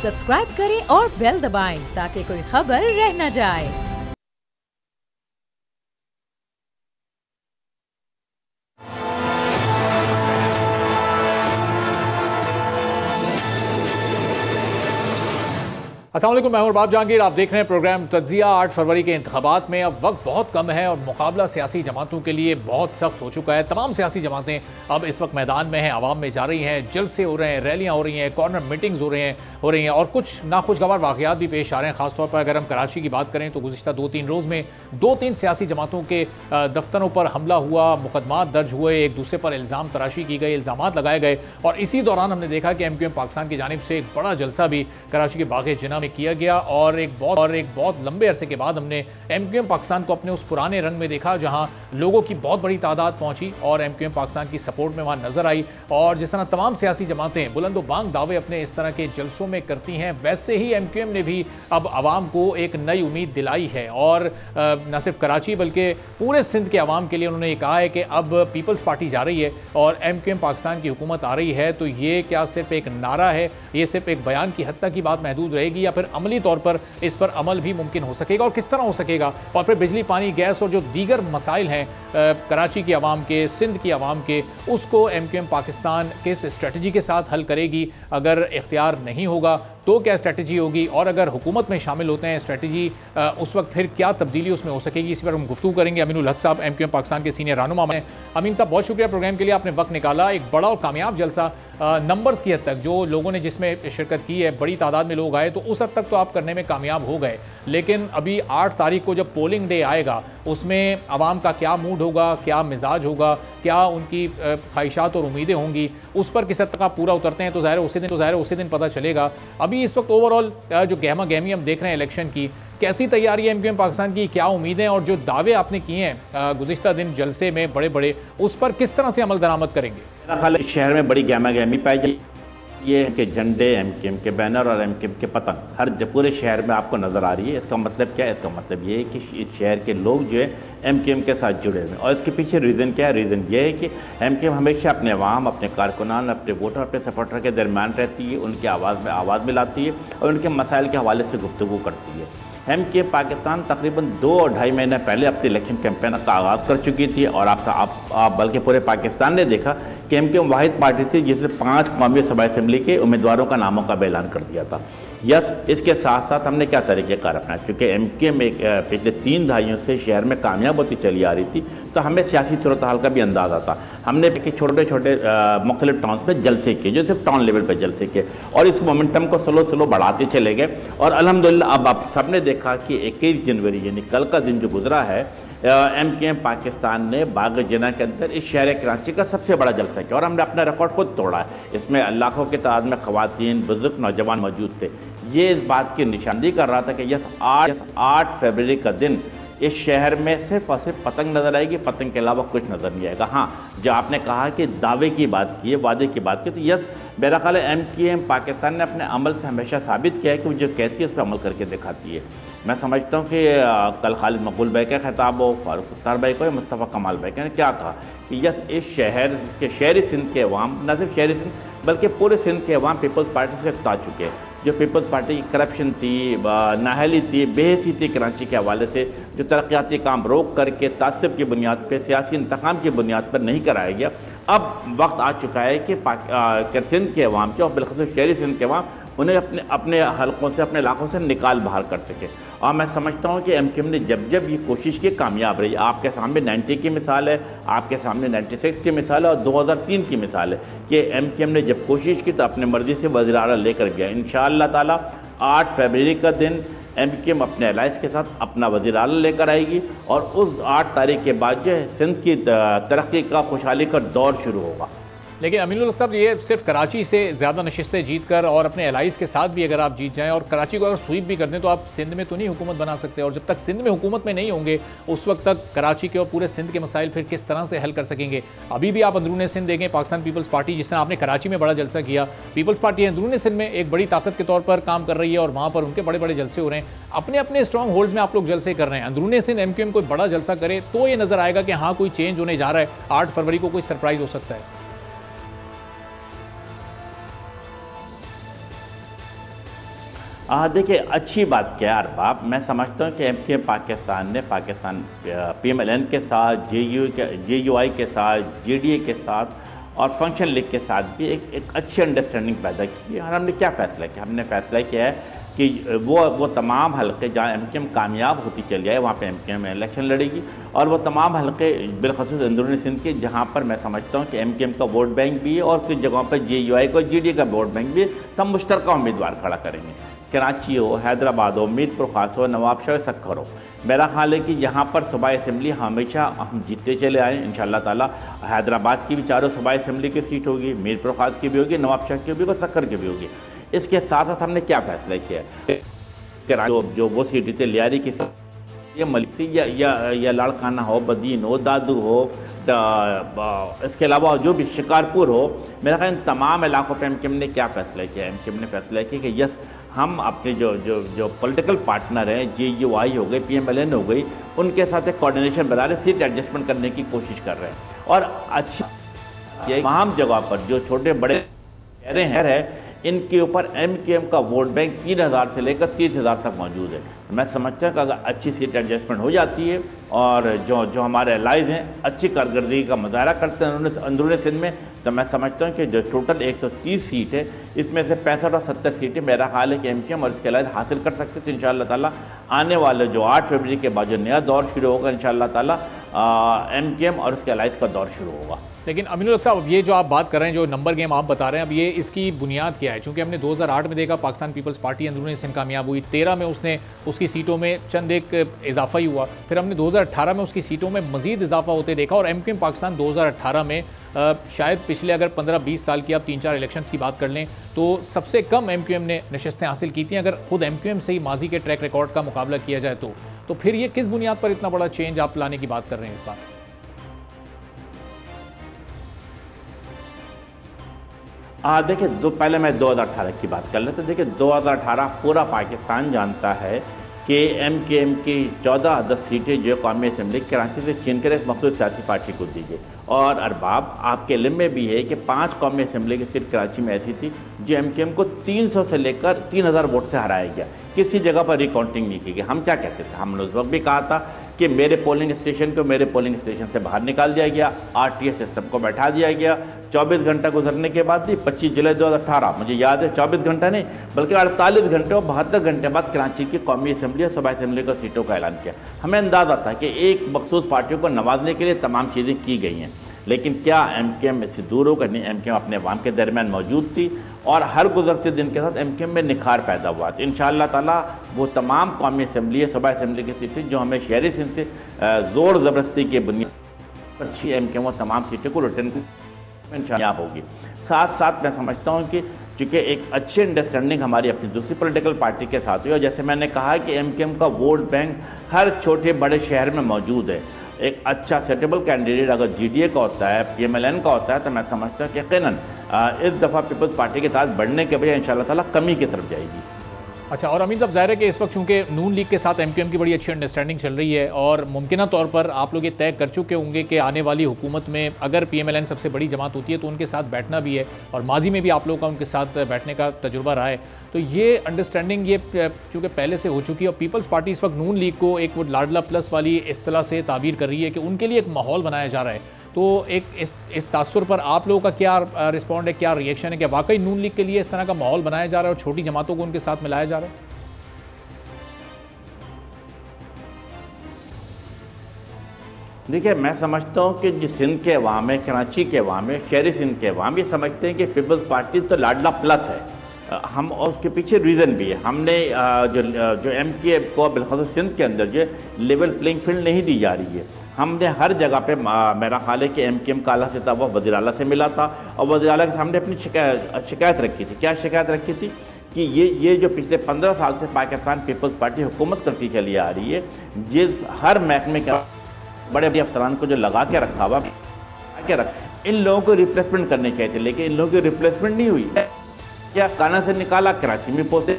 Subscribe करें और bell दबाएं ताकि कोई खबर रह न जाए। अस्सलाम वालेकुम, मैं हूं बाब जहांगीर। आप देख रहे हैं प्रोग्राम तज्जिया। 8 फरवरी के इंतखाबात में अब वक्त बहुत कम है और मुकाबला सियासी जमातों के लिए बहुत सख्त हो चुका है। तमाम सियासी जमातें अब इस वक्त मैदान में हैं, आवाम में जा रही हैं, जलसे हो रहे हैं, रैलियां हो रही हैं, कॉर्नर मीटिंग्स हो रही हैं और कुछ नाखुशगवार वाक़यात भी पेश आ रहे हैं। खासतौर पर अगर हम कराची की बात करें तो गुज़िश्ता 2-3 रोज़ में 2-3 सियासी जमातों के दफ्तरों पर हमला हुआ, मुकदमात दर्ज हुए, एक दूसरे पर इल्ज़ाम तराशी की गई, इल्ज़ामात लगाए गए और इसी दौरान हमने देखा कि MQM पाकिस्तान की जानिब से एक बड़ा जलसा भी कराची के बाग़ जिना में किया गया और एक बहुत लंबे अरसे के बाद हमने MQM पाकिस्तान को अपने उस पुराने रंग में देखा जहां लोगों की बहुत बड़ी तादाद पहुंची और MQM पाकिस्तान की सपोर्ट में वहां नजर आई। और जिस तरह तमाम सियासी जमातें बुलंदो बांग दावे अपने इस तरह के जलसों में करती हैं, वैसे ही MQM ने भी अब आवाम को एक नई उम्मीद दिलाई है और न सिर्फ कराची बल्कि पूरे सिंध के अवाम के लिए उन्होंने ये कहा है कि अब पीपल्स पार्टी जा रही है और MQM पाकिस्तान की हुकूमत आ रही है, तो ये क्या सिर्फ एक नारा है, ये सिर्फ एक बयान की हद तक की बात महदूद रहेगी या फिर अमली तौर पर इस पर अमल भी मुमकिन हो सकेगा और किस तरह हो सकेगा। और फिर बिजली, पानी, गैस और जो दीगर मसाइल हैं कराची की आवाम के, सिंध की आवाम के, उसको MQM पाकिस्तान किस स्ट्रेटजी के साथ हल करेगी। अगर इख्तियार नहीं होगा तो क्या स्ट्रेटजी होगी और अगर हुकूमत में शामिल होते हैं स्ट्रेटजी उस वक्त फिर क्या तब्दीली उसमें हो सकेगी। इसी पर हम गुफ्तगू करेंगे। अमीनुल हक साहब MQM पाकिस्तान के सीनियर रहनुमा हैं। अमीन साहब, बहुत शुक्रिया प्रोग्राम के लिए, आपने वक्त निकाला। एक बड़ा और कामयाब जलसा नंबर्स की हद तक जो लोगों ने जिसमें शिरकत की है, बड़ी तादाद में लोग आए, तो उस हद तक तो आप करने में कामयाब हो गए, लेकिन अभी 8 तारीख को जब पोलिंग डे आएगा उसमें आवाम का क्या मूड होगा, क्या मिजाज होगा, क्या उनकी ख्वाहिशात और उम्मीदें होंगी, उस पर किस हद तक आप पूरा उतरते हैं तो ज़ाहिर उसी दिन पता चलेगा। अभी इस वक्त ओवरऑल जो गहमा गहमी हम देख रहे हैं इलेक्शन की, कैसी तैयारी है MQM पाकिस्तान की, क्या उम्मीदें और जो दावे आपने किए हैं गुज़िश्ता दिन जलसे में बड़े बड़े, उस पर किस तरह से अमल दरामद करेंगे? मेरा ख्याल है शहर में बड़ी गहमा गहमी पाई जाए। ये है कि झंडे, MQM के बैनर और MQM के पतंग हर पूरे शहर में आपको नज़र आ रही है। इसका मतलब क्या है? इसका मतलब ये है कि इस शहर के लोग जो है MQM के साथ जुड़े हुए हैं और इसके पीछे रीज़न क्या है? रीज़न ये है कि MQM हमेशा अपने अवाम, अपने कारकुनान, अपने वोटर, अपने सपोर्टर के दरमियान रहती है, उनकी आवाज़ में आवाज़ मिलाती है और उनके मसाइल के हवाले से गुफ्तगू करती है। MQM पाकिस्तान तकरीबन 2 और ढाई महीने पहले अपनी इलेक्शन कैंपेन का आगाज़ कर चुकी थी और आप बल्कि पूरे पाकिस्तान ने देखा कि MQM वाहिद पार्टी थी जिसने 5 कौमी सभा असम्बली के उम्मीदवारों का नामों का ऐलान कर दिया था। यस, इसके साथ साथ हमने क्या तरीक़ेकार अपनाया, क्योंकि MQM एक पिछले 3 दहाइयों से शहर में कामयाब होती चली आ रही थी, तो हमें सियासी सूरत हाल का भी अंदाज़ा था। हमने छोटे छोटे मुख्तलिफ टाउन पर जलसे किए, जो सिर्फ टाउन लेवल पर जलसे किए और इस मोमेंटम को स्लो बढ़ाते चले गए और अल्हम्दुलिल्लाह अब आप सबने देखा कि 21 जनवरी यानी कल का दिन जो गुजरा है, MQM पाकिस्तान ने बाग़ जिना के अंदर इस शहर कराची का सबसे बड़ा जलसा किया और हमने अपना रिकॉर्ड खुद तोड़ा है। इसमें लाखों की तादाद में ख़वातीन, बुजुर्ग, नौजवान मौजूद थे। ये इस बात की निशानदेही कर रहा था कि यस 8 फरवरी का दिन इस शहर में सिर्फ और सिर्फ पतंग नज़र आएगी, पतंग के अलावा कुछ नज़र नहीं आएगा। हाँ, जो आपने कहा कि दावे की बात की है, वादे की बात की, तो यस मेरा ख्याल है MQM पाकिस्तान ने अपने अमल से हमेशा साबित किया है कि वो जो कहती है उस पर अमल करके दिखाती है। मैं समझता हूँ कि कल खालिद मकबूल भाई का खिताब हो, फारूक अख्तर भाई को या मुस्तफ़ा कमाल भाई ने क्या कहा कि यस इस शहर के शहरी सिंध के अवाम, न सिर्फ शहरी सिंध बल्कि पूरे सिंध के अवाम पीपल्स पार्टी से उकता चुके हैं। जो पीपल्स पार्टी की करप्शन थी, नाहली थी, बेहसी थी कराची के हवाले से, जो तरक्याती काम रोक करके तासब की बुनियाद पर, सियासी इंतकाम की बुनियाद पर नहीं कराया गया, अब वक्त आ चुका है कि सिंध के अवाम के और बिलखसूस शहरी सिंध के अवाम उन्हें अपने हलकों से, अपने इलाकों से निकाल बाहर कर सके। और मैं समझता हूँ कि MQM ने जब ये कोशिश की, कामयाब रही। आपके सामने 90 की मिसाल है, आपके सामने 96 की मिसाल है और 2003 की मिसाल है कि MQM ने जब कोशिश की तो अपने मर्जी से वज़ीर आला लेकर गया। इंशाअल्लाह ताला 8 फरवरी का दिन MQM अपने अलाइस के साथ अपना वज़ीर आला लेकर आएगी और उस 8 तारीख के बाद जो है सिंध की तरक्की का, खुशहाली का दौर शुरू होगा। लेकिन अमीनुल हक साहब, ये सिर्फ कराची से ज़्यादा नशिस्तें जीत कर और अपने एलाइज के साथ भी अगर आप जीत जाएं और कराची को अगर स्वीप भी कर दें तो आप सिंध में तो नहीं हुकूमत बना सकते और जब तक सिंध में हुकूमत में नहीं होंगे उस वक्त तक कराची के और पूरे सिंध के मसाइल फिर किस तरह से हल कर सकेंगे। अभी भी आप अंदरूनी सिंध देखें, पाकिस्तान पीपल्स पार्टी, जिस तरह आपने कराची में बड़ा जलसा किया, पीपल्स पार्टी अंदरूनी सिंध में एक बड़ी ताकत के तौर पर काम कर रही है और वहाँ पर उनके बड़े बड़े जलसे हो रहे हैं। अपने अपने स्ट्रॉन्ग होल्ड्स में आप लोग जलसे कर रहे हैं। अंदरूनी सिंध MQM कोई बड़ा जलसा करे तो ये नजर आएगा कि हाँ कोई चेंज होने जा रहा है, 8 फरवरी को कोई सरप्राइज हो सकता है। देखिए, अच्छी बात क्या है अरबाब, मैं समझता हूँ कि एमकेएम पाकिस्तान ने पीएमएलएन के साथ, जेयूआई के साथ, जेडीए के साथ और फंक्शन लीग के साथ भी एक अच्छी अंडरस्टैंडिंग पैदा की। और हमने क्या फ़ैसला किया? हमने फ़ैसला किया है कि वो तमाम हलके जहाँ एमकेएम कामयाब होती चली जाए वहाँ पे एमकेएम इलेक्शन लड़ेगी, और वो तमाम हलके बिलखसूस अंदरूनी सिंध के जहाँ पर मैं समझता हूँ कि एमकेएम का वोट बैंक भी है और कुछ जगहों पर जेयूआई का, जेडीए का वोट बैंक भी है, तब मुश्तरका उम्मीदवार खड़ा करेंगे। कराची हो, हैदराबाद हो, मीरपुर खास हो, नवाबशाह, सक्खर हो, मेरा ख्याल है कि यहाँ पर सूबाई असम्बली हमेशा हम जीतते चले आए इंशाअल्लाह ताला। हैदराबाद की भी चारों सूबाई असम्बली की सीट होगी, मीरपुर खास की भी होगी, नवाबशाह की भी होगी, सक्खर की भी होगी। इसके साथ साथ हमने क्या फैसला किया है, जो वो सीट थी लियारी की, ये मलिक या लाड़काना हो, बदीन हो, दादू हो, इसके अलावा जो भी शिकारपुर हो, मेरा ख्याल इन तमाम इलाकों पर एमकेएम ने क्या फैसला किया? एमकेएम ने फैसला किया कि यस, हम अपने जो पॉलिटिकल पार्टनर हैं, जेयूआई हो गई, पीएमएलएन हो गई, उनके साथ एक कोऑर्डिनेशन बना रहे, सीट एडजस्टमेंट करने की कोशिश कर रहे हैं। और अच्छी तमाम जगह पर जो छोटे बड़े शहर हैं, इनके ऊपर एमकेएम का वोट बैंक 3000 से लेकर 30,000 तक मौजूद है। मैं समझता हूँ कि अगर अच्छी सीट एडजस्टमेंट हो जाती है और जो हमारे एलाइज हैं अच्छी कारकर्दगी का मुजाहरा करते हैं अंदरूनी सिंध में, तो मैं समझता हूँ कि जो टोटल 130 सीट है, इसमें से 65 और 70 सीटें मेरा ख्याल है कि एमकेएम और इसके एलाइज हासिल कर सकते थे इंशाअल्लाह ताला। आने वाले जो 8 फरवरी के बाद जो नया दौर शुरू होगा इंशाअल्लाह ताला, एमकेएम और इसके एलाइज का दौर शुरू होगा। लेकिन अमीनुल हक साहब, ये जो आप बात कर रहे हैं, जो नंबर गेम आप बता रहे हैं, अब ये इसकी बुनियाद क्या है? क्योंकि हमने 2008 में देखा पाकिस्तान पीपल्स पार्टी अंदरूनी सिंध कामयाब हुई, 13 में उसकी सीटों में चंद एक इजाफा ही हुआ, फिर हमने 2018 में उसकी सीटों में मजीद इजाफा होते देखा, और एमकेएम पाकिस्तान 2018 में शायद पिछले अगर 15-20 साल की आप 3-4 इलेक्शंस की बात कर लें तो सबसे कम एमकेएम ने नशस्तें हासिल की थी। अगर खुद एमकेएम से ही माजी के ट्रैक रिकॉर्ड का मुकाबला किया जाए तो फिर ये किस बुनियाद पर इतना बड़ा चेंज आप लाने की बात कर रहे हैं इस बार? देखिए, पहले मैं 2018 की बात कर लेता। देखिए, 2018 पूरा पाकिस्तान जानता है कि एमकेएम की 14 अदद सीटें जो कौमी असम्बली कराची से छीन कर एक मखसूस सियासी पार्टी को दी गई। और अरबाब, आपके इल्म में भी है कि 5 कौमी असम्बली की सीट कराची में ऐसी थी जो एमकेएम को 300 से लेकर 3000 वोट से हराया गया, किसी जगह पर रिकाउंटिंग नहीं की गई। हम क्या कहते थे? हमने उस वक्त भी कहा था कि मेरे पोलिंग स्टेशन को मेरे पोलिंग स्टेशन से बाहर निकाल दिया गया, आरटीएस सिस्टम को बैठा दिया गया। 24 घंटा गुजरने के बाद भी 25 जुलाई 2018, मुझे याद है 24 घंटा नहीं बल्कि 48 घंटे और 72 घंटे बाद कराची की कौमी असम्बली और सूबाई असम्बली का सीटों का ऐलान किया। हमें अंदाज़ा था कि एक मखसूस पार्टियों को नवाजने के लिए तमाम चीज़ें की गई हैं, लेकिन क्या एमकेएम इससे दूर होकर नहीं? एमकेएम अपने अवाम के दरमियान मौजूद थी और हर गुजरते दिन के साथ एमकेएम में निखार पैदा हुआ। तो इंशाअल्लाह ताला वो तमाम कौमी असम्बली, सूबाई असम्बली की सीटें जो हमें शहरी सिंध से ज़ोर ज़बरदस्ती के बुनियाद पर अच्छी एमकेएम वो तमाम सीटें को रिटर्न कामयाब होगी। साथ साथ मैं समझता हूँ कि चूँकि एक अच्छी अंडरस्टैंडिंग हमारी अपनी दूसरी पॉलिटिकल पार्टी के साथ हुई, और जैसे मैंने कहा कि एमकेएम का वोट बैंक हर छोटे बड़े शहर में मौजूद है। एक अच्छा सेटेबल कैंडिडेट अगर जीडीए का होता है, पीएमएलएन का होता है, तो मैं समझता हूँ कि यकीनन इस दफ़ा पीपल्स पार्टी के साथ बढ़ने के बजाय इंशाअल्लाह ताला कमी की तरफ जाएगी। अच्छा, और अमीन साहब, ज़ाहिर है कि इस वक्त चूँकि नून लीग के साथ एमकेएम की बड़ी अच्छी अंडरस्टैंडिंग चल रही है और मुमकिन तौर पर आप लोग ये तय कर चुके होंगे कि आने वाली हुकूमत में अगर पीएमएलएन सबसे बड़ी जमात होती है तो उनके साथ बैठना भी है, और माजी में भी आप लोगों का उनके साथ बैठने का तजुर्बा रहा है। तो ये अंडरस्टैंडिंग ये चूँकि पहले से हो चुकी है, और पीपल्स पार्टी इस वक्त नून लीग को एक वो लाडला प्लस वाली इस्तिलाह से ताबीर कर रही है कि उनके लिए एक माहौल बनाया जा रहा है। तो एक इस तासुर पर आप लोगों का क्या रिस्पॉन्ड है, क्या रिएक्शन है कि वाकई नून लीग के लिए इस तरह का माहौल बनाया जा रहा है और छोटी जमातों को उनके साथ मिलाया जा रहा है? देखिए, मैं समझता हूँ कि जो सिंध के अवाम है, कराची के अवाम है, शहरी सिंध के अवाम ये समझते हैं कि पीपल्स पार्टी तो लाडला प्लस है। हम और उसके पीछे रीज़न भी है। हमने जो एमकेएम को बिलखसूस सिंध के अंदर जो लेवल प्लेइंग फील्ड नहीं दी जा रही है। हमने हर जगह पे मेरा ख्याल है कि एमकेएम का आला सिता वो वज़ीर आला से मिला था और वज़ीर आला के सामने अपनी शिकायत रखी थी। क्या शिकायत रखी थी? कि ये जो पिछले 15 साल से पाकिस्तान पीपल्स पार्टी हुकूमत करती चली आ रही है, जिस हर महकमे के बड़े बड़े अफसरान को जो लगा के रखा हुआ इन लोगों को रिप्लेसमेंट करने चाहिए थे, लेकिन इन लोगों की रिप्लेसमेंट नहीं हुई। क्या काना से निकाला, कराची में पोते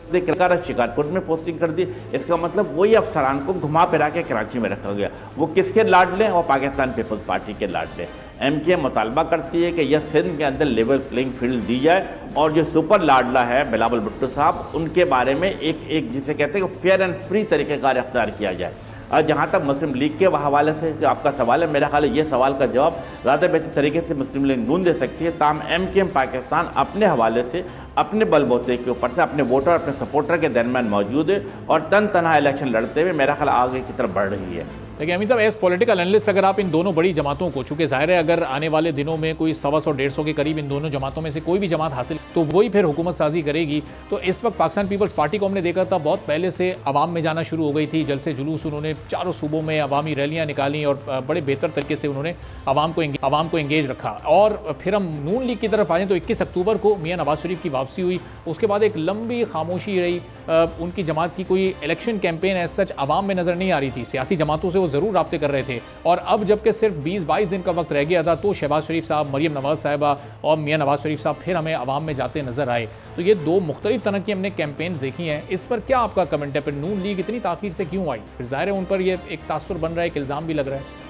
शिकारपुर में पोस्टिंग कर दी। इसका मतलब वही अफसरान को घुमा फिरा के कराची में रखा गया। वो किसके लाडले? और पाकिस्तान पीपल्स पार्टी के लाडले। एमके मुतालबा करती है कि यह सिंध के अंदर लेवल प्लेइंग फील्ड दी जाए और जो सुपर लाडला है बिलावल भुट्टो साहब, उनके बारे में एक जिसे कहते हैं कि फेयर एंड फ्री तरीक़ेकार अख्तियार किया जाए। और जहाँ तक मुस्लिम लीग के हवाले से जो आपका सवाल है, मेरा ख्याल है ये सवाल का जवाब ज़्यादा बेहतर तरीके से मुस्लिम लीग नून दे सकती है। ताम एमकेएम पाकिस्तान अपने हवाले से अपने बलबूते के ऊपर से अपने वोटर अपने सपोर्टर के दरमियान मौजूद है और तनहा इलेक्शन लड़ते हुए मेरा ख्याल आगे की तरफ बढ़ रही है। देखिए अमीन साहब, एज पॉलिटिकल एनालिस्ट अगर आप इन दोनों बड़ी जमातों को, चूंकि जाहिर है अगर आने वाले दिनों में कोई 100-150 के करीब इन दोनों जमातों में से कोई भी जमात हासिल तो वही फिर हुकूमत साजी करेगी, तो इस वक्त पाकिस्तान पीपल्स पार्टी को हमने देखा था बहुत पहले से अवाम में जाना शुरू हो गई थी। जलसे जुलूस उन्होंने चारों सूबों में अवामी रैलियाँ निकाली और बड़े बेहतर तरीके से उन्होंने अवाम को एंगेज रखा। और फिर हम नून लीग की तरफ आए तो 21 अक्टूबर को मियाँ नवाज शरीफ की वापसी हुई, उसके बाद एक लंबी खामोशी रही। उनकी जमात की कोई इलेक्शन कैंपेन एज सच अवाम में नजर नहीं आ रही थी। सियासी जमातों से वो जरूर राब्ते कर रहे थे और अब जबकि सिर्फ 20-22 दिन का वक्त रह गया था तो शहबाज शरीफ साहब, मरियम नवाज साहिबा और मियाँ नवाज शरीफ साहब फिर हमें अवाम में जाते नजर आए। तो ये दो मुख्तलिफ तरह की हमने कैंपेन्स देखी हैं, इस पर क्या आपका कमेंट है? फिर नून लीग इतनी ताखीर से क्यों आई? फिर जाहिर है उन पर ये एक तासुर बन रहा है, एक इल्ज़ाम भी लग रहा है।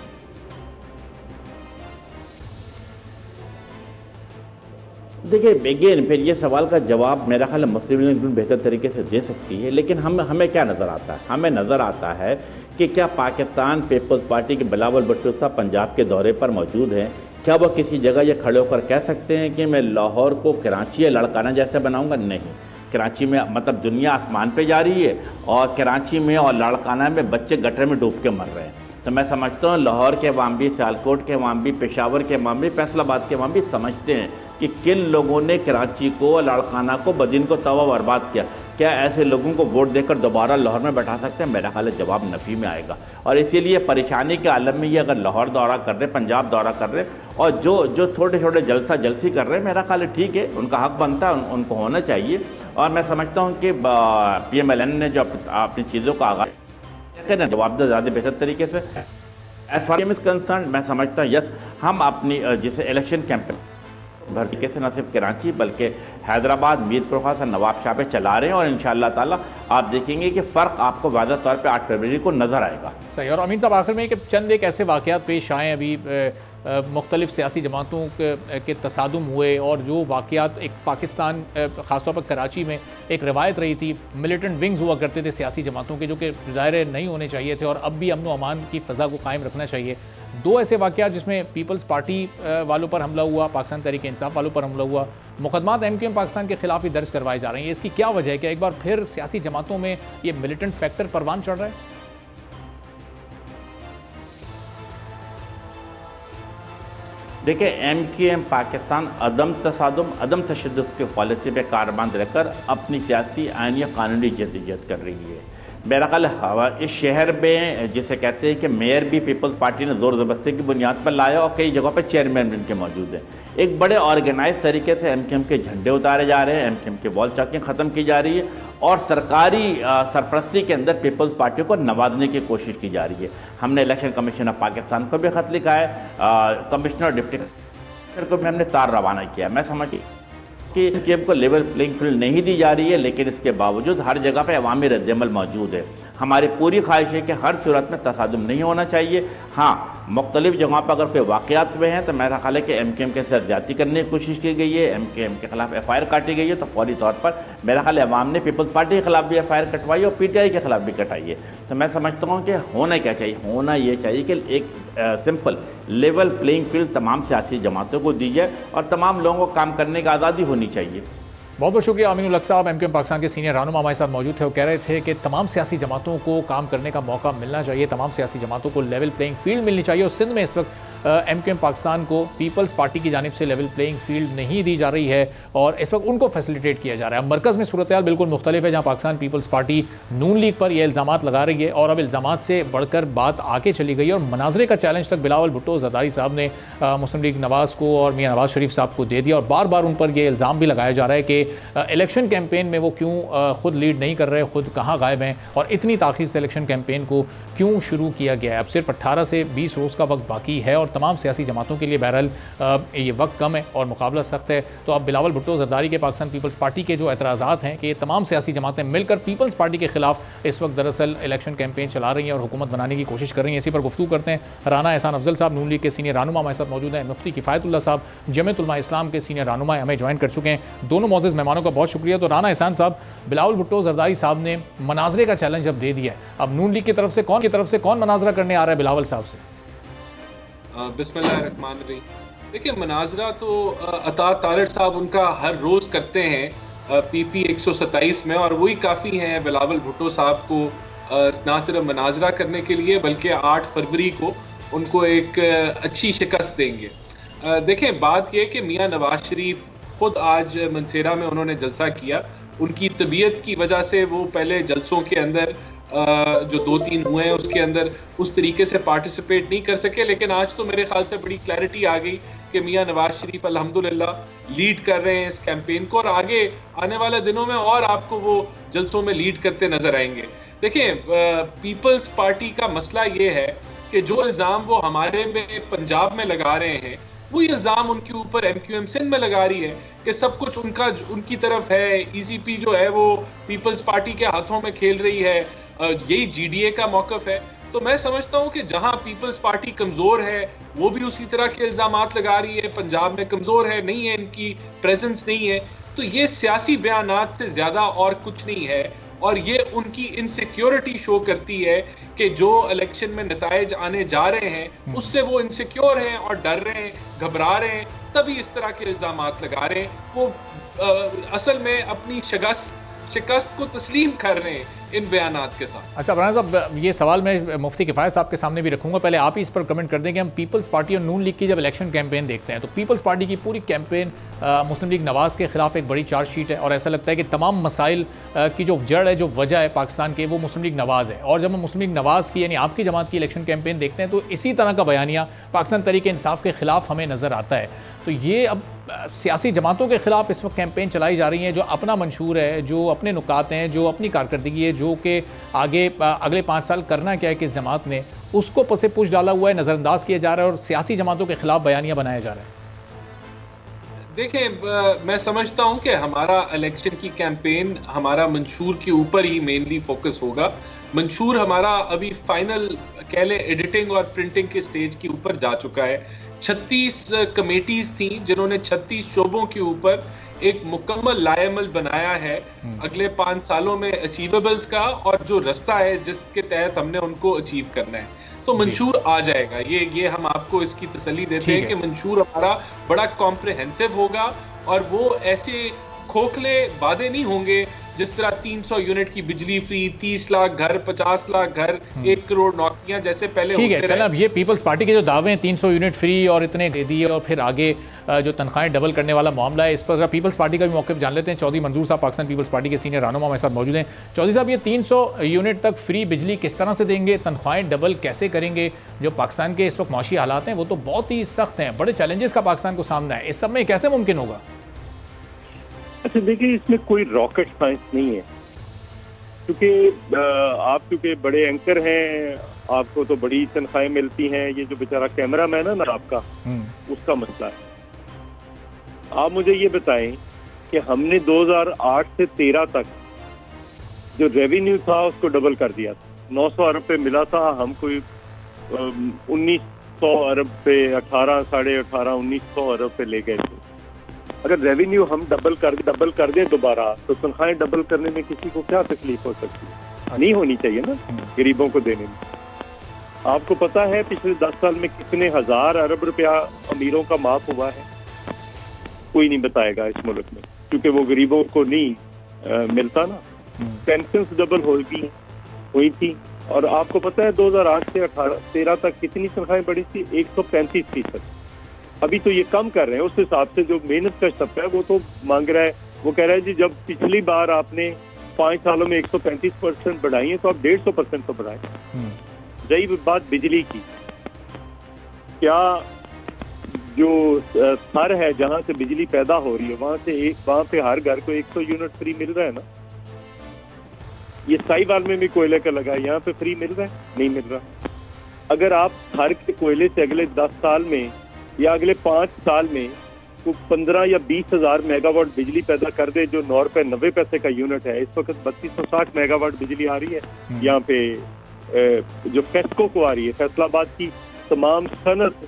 देखिए अगेन फिर ये सवाल का जवाब मेरा ख्याल मुस्लिम लीग बेहतर तरीके से दे सकती है, लेकिन हमें क्या नज़र आता है? हमें नज़र आता है कि क्या पाकिस्तान पीपल्स पार्टी के बिलावल भुट्टो साहब पंजाब के दौरे पर मौजूद हैं? क्या वो किसी जगह ये खड़े होकर कह सकते हैं कि मैं लाहौर को कराची या लड़काना जैसे बनाऊंगा? नहीं। कराची में मतलब दुनिया आसमान पे जा रही है और कराची में और लड़काना में बच्चे गटर में डूब के मर रहे हैं। तो मैं समझता हूँ लाहौर के अवाम भी, सियालकोट के अवाम भी, पेशावर के अवाम भी, फैसलाबाद के अवाम भी समझते हैं कि किन लोगों ने कराची को, लाड़काना को, बदीन को तवा बर्बाद किया। क्या ऐसे लोगों को वोट देकर दोबारा लाहौर में बैठा सकते हैं? मेरा ख्याल है जवाब नफ़ी में आएगा। और इसीलिए परेशानी के आलम में ये अगर लाहौर दौरा कर रहे, पंजाब दौरा कर रहे और जो छोटे छोटे जलसा जलसी कर रहे हैं, मेरा ख्याल है ठीक है, उनका हक बनता है, उनको होना चाहिए। और मैं समझता हूँ कि PMLN ने जो अपनी चीज़ों का आगाज़ जवाब दे ज़्यादा बेहतर तरीके से। As far am is concern मैं समझता हूँ यस, हम अपनी जैसे इलेक्शन कैंपेन भर तरीके से न सिर्फ कराची बल्कि हैदराबाद, मीरपुर खास और नवाबशाह पे चला रहे हैं और इंशाअल्लाह ताला आप देखेंगे कि फ़र्क आपको वाज़ह तौर पे 8 फरवरी को नज़र आएगा। सही। और अमीन साहब आखिर में कि चंद एक ऐसे वाक़यात पेश आए अभी मुख्तलिफ सियासी जमातों के तसादुम हुए और जो वाक़यात एक पाकिस्तान ख़ासतौर पर कराची में एक रवायत रही थी, मिलिटेंट विंग्स हुआ करते थे सियासी जमातों के जो कि ज़ाहिर नहीं होने चाहिए थे और अब भी अमन व अमान की फ़ज़ा को कायम रखना चाहिए। दो ऐसे वाक़यात जिसमें पीपल्स पार्टी वालों पर हमला हुआ, पाकिस्तान तहरीक इंसाफ वालों पर हमला हुआ, मुकदमात MKM पाकिस्तान के खिलाफ ही दर्ज करवाए जा रहे हैं। इसकी क्या वजह है? क्या एक बार फिर सियासी जमातों में ये मिलिटेंट फैक्टर परवान चढ़ रहा है? देखिए MKM पाकिस्तान अदम तसादुम, अदम तशद्दुद की पॉलिसी पे कारबंद रहकर अपनी सियासी आइनी कानूनी जद्दोजहद कर रही है। मेरा ख्याल इस शहर में जिसे कहते हैं कि मेयर भी पीपल्स पार्टी ने ज़ोर ज़बरदस्ती की बुनियाद पर लाया और कई जगहों पर चेयरमैन भी उनके मौजूद हैं। एक बड़े ऑर्गेनाइज तरीके से MKM के झंडे उतारे जा रहे हैं, MKM की वॉल चौकिंग ख़त्म की जा रही है और सरकारी सरपरस्ती के अंदर पीपल्स पार्टी को नवाजने की कोशिश की जा रही है। हमने इलेक्शन कमीशन ऑफ पाकिस्तान को भी ख़त लिखा है, कमिश्नर डिप्टी कमिश्नर को भी हमने तार रवाना किया। मैं समझ कि MKM को लेवल प्लेइंग फील्ड नहीं दी जा रही है, लेकिन इसके बावजूद हर जगह पर अवामी रद्दअमल मौजूद है। हमारी पूरी ख्वाहिश है कि हर सूरत में तसादुम नहीं होना चाहिए। हाँ, मुख्तलिफ जगहों पर अगर कोई वाक़यात हुए हैं तो मेरा ख्याल है कि MKM के साथ ज्यादती करने की कोशिश की गई है, MKM के खिलाफ FIR काटी गई है, तो फौरी तौर पर मेरा ख्याल है अवाम ने पीपल्स पार्टी के खिलाफ भी FIR कटवाई और PTI के खिलाफ भी कटाई है। तो मैं समझता हूँ कि होना क्या चाहिए? होना ये चाहिए कि एक सिंपल लेवल प्लेइंग फील्ड तमाम सियासी जमातों को दी जाए और तमाम लोगों को काम करने की आज़ादी होनी चाहिए। बहुत बहुत शुक्रिया अमीनुल हक साहब, MKM पाकिस्तान के सीनियर रहनुमा हमारे साथ मौजूद थे। वो कह रहे थे कि तमाम सियासी जमातों को काम करने का मौका मिलना चाहिए, तमाम सियासी जमातों को लेवल प्लेइंग फील्ड मिलनी चाहिए और सिंध में इस वक्त MKM पाकिस्तान को पीपल्स पार्टी की जानिब से लेवल प्लेइंग फील्ड नहीं दी जा रही है और इस वक्त उनको फैसिलिटेट किया जा रहा है। अब मरकज़ में सूरत हाल बिल्कुल मुख्तलिफ है, जहाँ पाकिस्तान पीपल्स पार्टी नून लीग पर यह इल्ज़ामात लगा रही है और अब इल्ज़ामात से बढ़कर बात आगे चली गई और मनाजरे का चैलेंज तक बिलावल भुट्टो ज़रदारी साहब ने मुस्लिम लीग नवाज़ को और मियाँ नवाज़ शरीफ साहब को दे दिया और बार बार उन पर यह इल्ज़ाम भी लगाया जा रहा है कि इलेक्शन कैंपेन में वो क्यों खुद लीड नहीं कर रहे, खुद कहाँ गायब हैं और इतनी ताख़ीर से इलेक्शन कैंपेन को क्यों शुरू किया गया है। अब सिर्फ 18 से 20 रोज़ का वक्त बाकी है और तमाम सियासी जमातों के लिए बहरहाल ये वक्त कम है और मुकाबला सख्त है। तो अब बिलावल भुट्टो जरदारी के पाकिस्तान पीपल्स पार्टी के जो एतराज़ात हैं कि तमाम सियासी जमातें मिलकर पीपल्स पार्टी के खिलाफ इस वक्त दरअसल इलेक्शन कैंपेन चला रही हैं और हुकूमत बनाने की कोशिश कर रही हैं। इसी पर गुफ्तगू करते हैं। राना एहसान अफजल साहब नून लीग के सीनियर रहनुमा हमारे साथ मौजूद हैं। मुफ्ती किफ़ायतुल्लाह साहब जमीयत उलमा इस्लाम के सीनियर रहनुमा हमें ज्वाइन कर चुके हैं। दोनों मौजूद मेहमानों का बहुत शुक्रिया। तो राना एहसान साहब, बिलावल भुट्टो जरदारी साहब ने मनाजरे का चैलेंज अब दे दिया है। अब नून लीग की तरफ से कौन मनाजरा करने आ रहा है बिलावल साहब से? बिस्मिल्लाहिर्रहमानिर्रहीम। देखिए, मनाजरा तो अता तारिर साहब उनका हर रोज़ करते हैं PP 127 में, और वही काफ़ी हैं बिलावल भुट्टो साहब को ना सिर्फ मनाजरा करने के लिए बल्कि 8 फरवरी को उनको एक अच्छी शिकस्त देंगे। देखें, बात यह कि मियाँ नवाज शरीफ खुद आज मनसेरा में उन्होंने जलसा किया। उनकी तबीयत की वजह से वो पहले जलसों के अंदर जो 2-3 हुए हैं उसके अंदर उस तरीके से पार्टिसिपेट नहीं कर सके, लेकिन आज तो मेरे ख्याल से बड़ी क्लैरिटी आ गई कि मियाँ नवाज शरीफ अल्हम्दुलिल्लाह लीड कर रहे हैं इस कैंपेन को, और आगे आने वाले दिनों में और आपको वो जलसों में लीड करते नजर आएंगे। देखें, पीपल्स पार्टी का मसला ये है कि जो इल्ज़ाम वो हमारे में पंजाब में लगा रहे हैं वो इल्ज़ाम उनके ऊपर MQM सिंध में लगा रही है कि सब कुछ उनकी तरफ है। ECP जो है वो पीपल्स पार्टी के हाथों में खेल रही है, यही GDA का मौक़िफ़ है। तो मैं समझता हूँ कि जहाँ पीपल्स पार्टी कमज़ोर है वो भी उसी तरह के इल्ज़ामात लगा रही है। पंजाब में कमज़ोर है, नहीं है, इनकी प्रेजेंस नहीं है। तो ये सियासी बयानात से ज़्यादा और कुछ नहीं है, और ये उनकी इनसिक्योरिटी शो करती है कि जो इलेक्शन में नताइज आने जा रहे हैं उससे वो इनसिक्योर हैं और डर रहे हैं, घबरा रहे हैं, तभी इस तरह के इल्ज़ामात लगा रहे हैं। वो असल में अपनी शिकस्त को तस्लीम कर रहे हैं इन बयानात के साथ। अच्छा राना साहब, ये सवाल मैं मुफ्ती किफ़ायत साहब के सामने भी रखूंगा, पहले आप ही इस पर कमेंट कर दें कि हम पीपल्स पार्टी और नून लीग की जब इलेक्शन कैंपेन देखते हैं तो पीपल्स पार्टी की पूरी कैंपेन मुस्लिम लीग नवाज़ के खिलाफ एक बड़ी चार्जशीट है, और ऐसा लगता है कि तमाम मसाइल की जो जड़ है, जो वजह है पाकिस्तान के, वो मुस्लिम लीग नवाज़ है। और जब हम मुस्लिम लीग नवाज़ की यानी आपकी जमात की इलेक्शन कैंपेन देखते हैं तो इसी तरह का बयानिया पाकिस्तान तहरीक इंसाफ के खिलाफ हमें नज़र आता है। तो ये अब सियासी जमातों के खिलाफ इस वक्त कैंपेन चलाई जा रही हैं जो अपना मंशूर है, जो अपने नुकात हैं, जो अपनी कारकर्दगी है, जो कि आगे अगले 5 साल करना क्या है किस जमात ने, उसको पसे पुश डाला हुआ है, नज़रअंदाज किया जा रहा है और सियासी जमातों के खिलाफ बयानिया बनाया जा रहा है। देखें, मैं समझता हूं कि हमारा इलेक्शन की कैंपेन हमारा मंशूर के ऊपर ही मेनली फोकस होगा। मंशूर हमारा अभी फाइनल कह लें एडिटिंग और प्रिंटिंग के स्टेज के ऊपर जा चुका है। 36 कमेटीज थी जिन्होंने 36 शोबों के ऊपर एक मुकम्मल लाएमल बनाया है अगले 5 सालों में अचीवेबल्स का, और जो रास्ता है जिसके तहत हमने उनको अचीव करना है। तो मंशूर आ जाएगा, ये हम आपको इसकी तसल्ली देते हैं कि मंशूर हमारा बड़ा कॉम्प्रिहेंसिव होगा, और वो ऐसे खोखले वादे नहीं होंगे जिस तरह 300 यूनिट की बिजली फ्री, 30 लाख घर, 50 लाख घर, 1 करोड़ नौकरियां जैसे पहले ठीक है। चलो, अब ये पीपल्स पार्टी के जो दावे हैं 300 यूनिट फ्री और इतने दे दिए, और फिर आगे जो तनख्वाहें डबल करने वाला मामला है, इस पर पीपल्स पार्टी का भी मौक़िफ़ जान लेते हैं। चौधरी मंजूर साहब पाकिस्तान पीपल्स पार्टी के सीनियर रहनुमा हमारे साथ मौजूद हैं। चौधरी साहब, ये 300 यूनिट तक फ्री बिजली किस तरह से देंगे, तनख्वाहें डबल कैसे करेंगे? जो पाकिस्तान के इस वक्त माशी हालात हैं वो तो बहुत ही सख्त हैं, बड़े चैलेंजेस का पाकिस्तान को सामना है, इस सब में कैसे मुमकिन होगा? अच्छा देखिए, इसमें कोई रॉकेट साइंस नहीं है, क्योंकि आप चूंकि बड़े एंकर हैं, आपको तो बड़ी तनख्वाहें मिलती हैं। ये जो बेचारा कैमरा मैन है ना आपका, उसका मसला है। आप मुझे ये बताएं कि हमने 2008 से 13 तक जो रेवेन्यू था उसको डबल कर दिया था। 900 अरब पे मिला था, हम कोई 1900 अरब पे 1900 अरब पे ले गए थे। अगर रेवेन्यू हम डबल कर दें दोबारा, तो तनख्वाहें डबल करने में किसी को क्या तकलीफ हो सकती है? नहीं होनी चाहिए ना गरीबों को देने में। आपको पता है पिछले 10 साल में कितने हजार अरब रुपया अमीरों का माफ हुआ है? कोई नहीं बताएगा इस मुल्क में, क्योंकि वो गरीबों को नहीं मिलता ना। पेंशन डबल हुई थी, और आपको पता है 2008 से 13 तक कितनी तनख्वाहें बढ़ी थी? 135%। अभी तो ये कम कर रहे हैं, उस हिसाब से जो मेहनत का तबका है वो तो मांग रहा है। वो कह रहा है जी जब पिछली बार आपने 5 सालों में 135% बढ़ाई है तो आप 150% तो बढ़ाएं। रही बात बिजली की, क्या जो स्तर है जहाँ से बिजली पैदा हो रही है वहाँ पे हर घर को 100 यूनिट फ्री मिल रहा है ना? ये साहिवाल में भी कोयले का लगा है, यहाँ पे फ्री मिल रहा है? नहीं मिल रहा। अगर आप घर के कोयले से अगले 10 साल में या अगले 5 साल में 15 या 20 हजार मेगावाट बिजली पैदा कर दे, जो 9 रुपए 90 पैसे का यूनिट है, इस वक्त 3260 मेगावाट बिजली आ रही है यहाँ पे, जो फेस्को को आ रही है, फैसलाबाद की तमाम सनत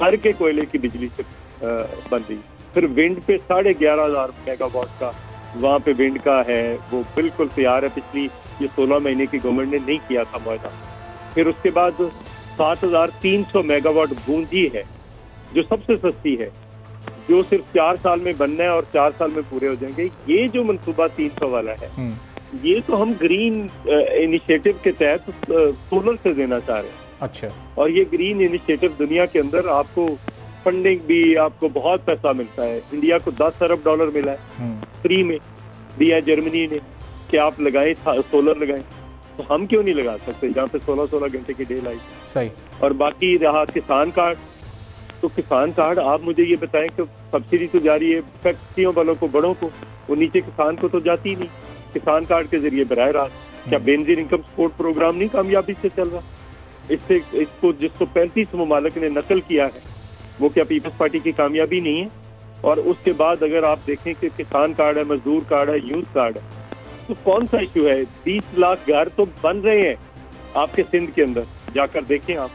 हर के कोयले की बिजली से बन रही। फिर विंड पे 11,500 मेगावाट का वहाँ पे विंड का है, वो बिल्कुल तैयार है। पिछली ये 16 महीने की गवर्नमेंट ने नहीं किया था मुआहदा। फिर उसके बाद 7,300 मेगावाट गूंजी है, जो सबसे सस्ती है, जो सिर्फ 4 साल में बनना है और 4 साल में पूरे हो जाएंगे। ये जो मंसूबा 300 वाला है, ये तो हम ग्रीन इनिशिएटिव के तहत सोलर से देना चाह रहे हैं। अच्छा। और ये ग्रीन इनिशिएटिव दुनिया के अंदर आपको फंडिंग भी, आपको बहुत पैसा मिलता है। इंडिया को $10 अरब मिला है, फ्री में दिया जर्मनी ने कि आप लगाएं, सोलर लगाएं। तो हम क्यों नहीं लगा सकते जहाँ पे 16-16 घंटे की डे लाइट। सही। और बाकी रहा किसान कार्ड, तो किसान कार्ड आप मुझे ये बताएं कि सब्सिडी तो जा रही है फैक्ट्रियों वालों को, बड़ों को, वो नीचे किसान को तो जाती ही नहीं। किसान कार्ड के जरिए बराह रास्त क्या बेनजीर इनकम सपोर्ट प्रोग्राम नहीं कामयाबी से चल रहा? इससे इसको जिसको 35 ममालिक ने नकल किया है, वो क्या पीपल्स पार्टी की कामयाबी नहीं है? और उसके बाद अगर आप देखें कि किसान कार्ड है, मजदूर कार्ड है, यूथ कार्ड है, तो कौन सा इशू है? 20 लाख घर तो बन रहे हैं आपके सिंध के अंदर, जाकर देखें आप।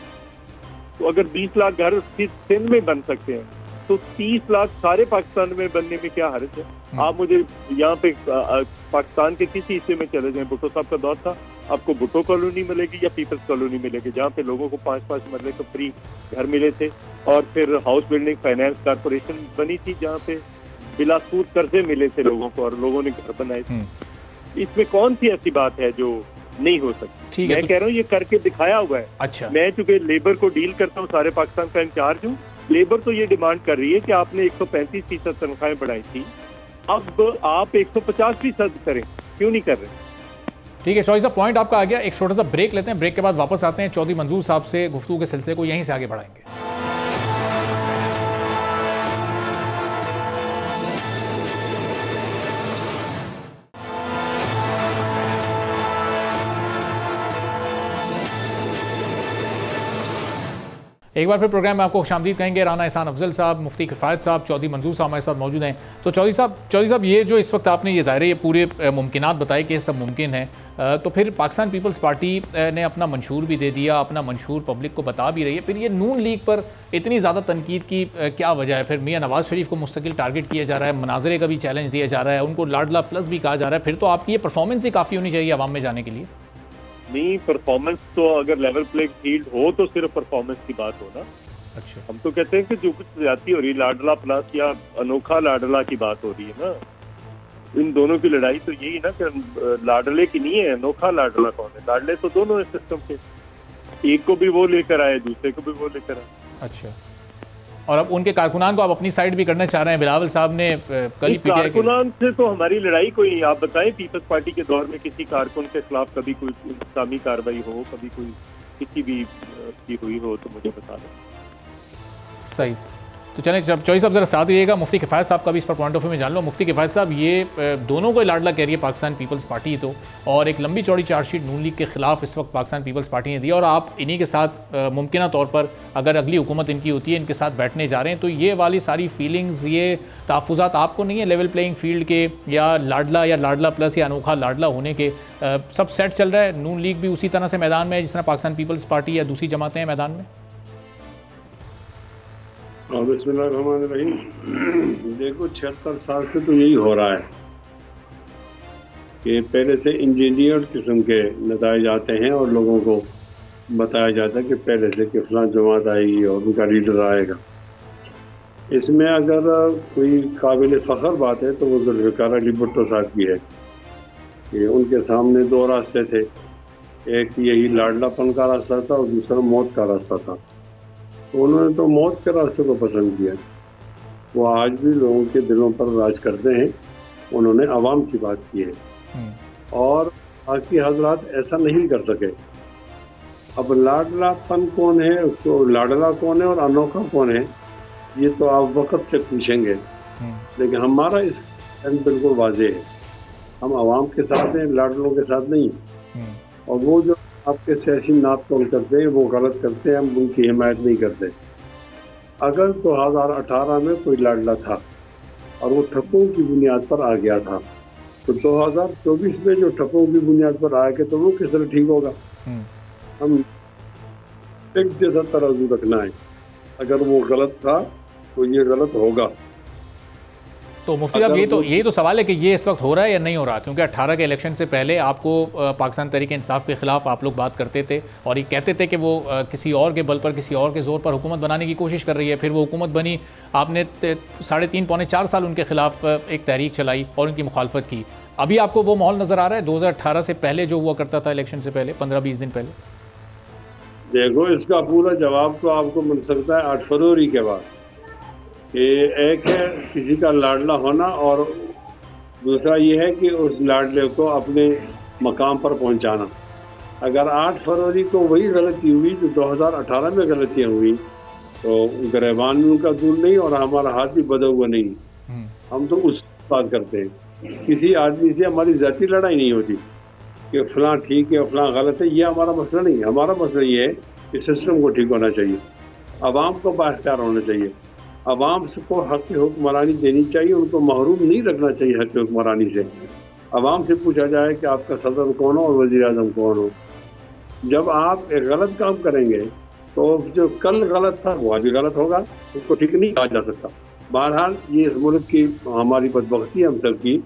तो अगर 20 लाख घर सिंध में बन सकते हैं, तो 30 लाख सारे पाकिस्तान में बनने में क्या हर्ज है? आप मुझे यहाँ पे पाकिस्तान के किसी हिस्से में चले जाएं, भुट्टो साहब का दौर था, आपको भुट्टो कॉलोनी मिलेगी या पीपल्स कॉलोनी मिलेगी, जहाँ पे लोगों को 5-5 मरले के फ्री घर मिले थे। और फिर हाउस बिल्डिंग फाइनेंस कारपोरेशन बनी थी, जहाँ पे बिला सूद कर्जे मिले थे लोगों को और लोगों ने घर बनाए थे। इसमें कौन सी ऐसी बात है जो नहीं हो सकती? मैं कह रहा हूँ ये करके दिखाया हुआ है। अच्छा। मैं चूंकि लेबर को डील करता हूँ, सारे पाकिस्तान का इंचार्ज हूँ, लेबर तो ये डिमांड कर रही है कि आपने 135% तनख्वाहें बढ़ाई थी, अब आप 150% करें, क्यों नहीं कर रहे? ठीक है चौधरी साहब, पॉइंट आपका आ गया। एक छोटा सा ब्रेक लेते हैं, ब्रेक के बाद वापस आते हैं। चौधरी मंजूर साहब से गुफ्तगू के सिलसिले को यहीं से आगे बढ़ाएंगे। एक बार फिर प्रोग्राम में आपको खुशामदीद कहेंगे। राना एहसान अफजल साहब, मुफ्ती किफ़ायत साहब, चौधरी मंजूर साहब हमारे साथ मौजूद हैं। तो चौधरी साहब ये जो इस वक्त आपने ये ज़ाहिर ये पूरे मुमकिनात बताए कि ये सब मुमकिन है, तो फिर पाकिस्तान पीपल्स पार्टी ने अपना मंशूर भी दे दिया, अपना मंशूर पब्लिक को बता भी रही है, फिर ये नून लीग पर इतनी ज़्यादा तनकीद की क्या वजह है? फिर मियाँ नवाज़ शरीफ को मुस्तकिल टारगेट किया जा रहा है, मनाजरे का भी चैलेंज दिया जा रहा है, उनको लाडला प्लस भी कहा जा रहा है, फिर तो आपकी ये परफॉर्मेंस ही काफ़ी होनी चाहिए आवाम में जाने के लिए। नहीं, परफॉर्मेंस तो अगर लेवल प्लेइंग फील्ड हो तो सिर्फ परफॉर्मेंस की बात हो ना। अच्छा। हम तो कहते हैं कि जो कुछ ज्यादती हो रही, लाडला प्लस या अनोखा लाडला की बात हो रही है ना, इन दोनों की लड़ाई तो यही ना कि लाडले की नहीं है, अनोखा लाडला कौन है? लाडले तो दोनों है सिस्टम के, एक को भी वो लेकर आए, दूसरे को भी वो लेकर आए। अच्छा। और अब उनके कारकुनान को आप अपनी साइड भी करना चाह रहे हैं। बिलावल साहब ने कल कारकुनान से तो हमारी लड़ाई कोई नहीं। आप बताएं पीपल्स पार्टी के दौर में किसी कारकुन के खिलाफ कभी कोई इंतजामी कार्रवाई हो, कभी कोई किसी भी की हुई हो तो मुझे बता दें। सही। तो चलें चौधरी साहब जरा साथ रहिएगा, मुफ्ती किफ़ायत साहब का भी इस पर पॉइंट ऑफ व्यू में जान लो। मुफ्ती किफ़ायत साहब, ये दोनों को लाडला कह रही है पाकिस्तान पीपल्स पार्टी, तो और एक लंबी चौड़ी चार्जशीट नून लीग के खिलाफ इस वक्त पाकिस्तान पीपल्स पार्टी ने दी, और आप इन्हीं के साथ मुमकिन तौर पर अगर अगली हुकूमत इनकी होती है इनके साथ बैठने जा रहे हैं, तो ये वाली सारी फीलिंग्स, ये तहफ़्फ़ुज़ात आपको नहीं है लेवल प्लेइंग फील्ड के, या लाडला प्लस या अनोखा लाडला होने के? सब सेट चल रहा है, नून लीग भी उसी तरह से मैदान में है जिस तरह पाकिस्तान पीपल्स पार्टी या दूसरी जमातें हैं मैदान में? बिस्मिल्लाहिर्रहमानिर्रहीम। देखो 76 साल से तो यही हो रहा है कि पहले से इंजीनियर किस्म के नताइज आते हैं और लोगों को बताया जाता है कि पहले से कि फलां जमात आएगी और उनका लीडर आएगा। इसमें अगर कोई काबिल फ़ख्र बात है तो वो जुल्फ़िकार अली भुट्टो साहब की है कि उनके सामने 2 रास्ते थे, एक यही लाडलापन का रास्ता था और दूसरा मौत का रास्ता था। तो उन्होंने तो मौत के रास्ते को पसंद किया। वो आज भी लोगों के दिलों पर राज करते हैं, उन्होंने आवाम की बात की है और बाकी हजरात ऐसा नहीं कर सके। अब लाडलापन कौन है, उसको लाडला कौन है और अनोखा कौन है, ये तो आप वक्त से पूछेंगे, लेकिन हमारा इस बिल्कुल वाज़ेह है, हम आवाम के साथ हैं, लाडलों के साथ नहीं। और वो जो आपके सियासी नाप तोल करते हैं वो गलत करते हैं, हम उनकी हिमायत नहीं करते। अगर 2018 में कोई लाडला था और वो ठप्पों की बुनियाद पर आ गया था, तो 2024 में जो ठप्पों की बुनियाद पर आ गया तो वो किस तरह ठीक होगा? हम एक जैसा तराजू रखना है, अगर वो गलत था तो ये गलत होगा। तो मुफ्ती साहब यही तो सवाल है कि ये इस वक्त हो रहा है या नहीं हो रहा, क्योंकि 18 के इलेक्शन से पहले आपको पाकिस्तान तहरीक इंसाफ के खिलाफ आप लोग बात करते थे और ये कहते थे कि वो किसी और के बल पर, किसी और के जोर पर हुकूमत बनाने की कोशिश कर रही है। फिर वो हुकूमत बनी, आपने 3.5 पौने 4 साल उनके खिलाफ एक तहरीक चलाई और उनकी मुखालफत की। अभी आपको वो माहौल नज़र आ रहा है 2018 से पहले जो हुआ करता था इलेक्शन से पहले, 15-20 दिन पहले? देखो, इसका पूरा जवाब तो आपको मिल सकता है 8 फरवरी के बाद। एक है किसी का लाडला होना और दूसरा ये है कि उस लाडले को अपने मकाम पर पहुंचाना। अगर 8 फरवरी को वही गलती हुई जो 2018 में गलतियां हुई, तो गिरबान में उनका दूर नहीं और हमारा हाथ भी बदा हुआ नहीं। हम तो उस बात करते हैं, किसी आदमी से हमारी ज़ाती लड़ाई नहीं होती कि फलां ठीक है फलां गलत है। ये हमारा मसला नहीं। हमारा मसला ये है कि सिस्टम को ठीक होना चाहिए, आवाम को बाख्तियार होना चाहिए, आवाम को हक हुक्मरानी देनी चाहिए, उनको महरूम नहीं रखना चाहिए हक हुक्मरानी से। आवाम से पूछा जाए कि आपका सदर कौन हो और वज़ीर आज़म कौन हो। जब आप एक गलत काम करेंगे तो जो कल गलत था वो अभी गलत होगा, उसको ठीक नहीं कहा जा सकता। बहरहाल ये इस मुल्क की हमारी बदबख्ती हम सब की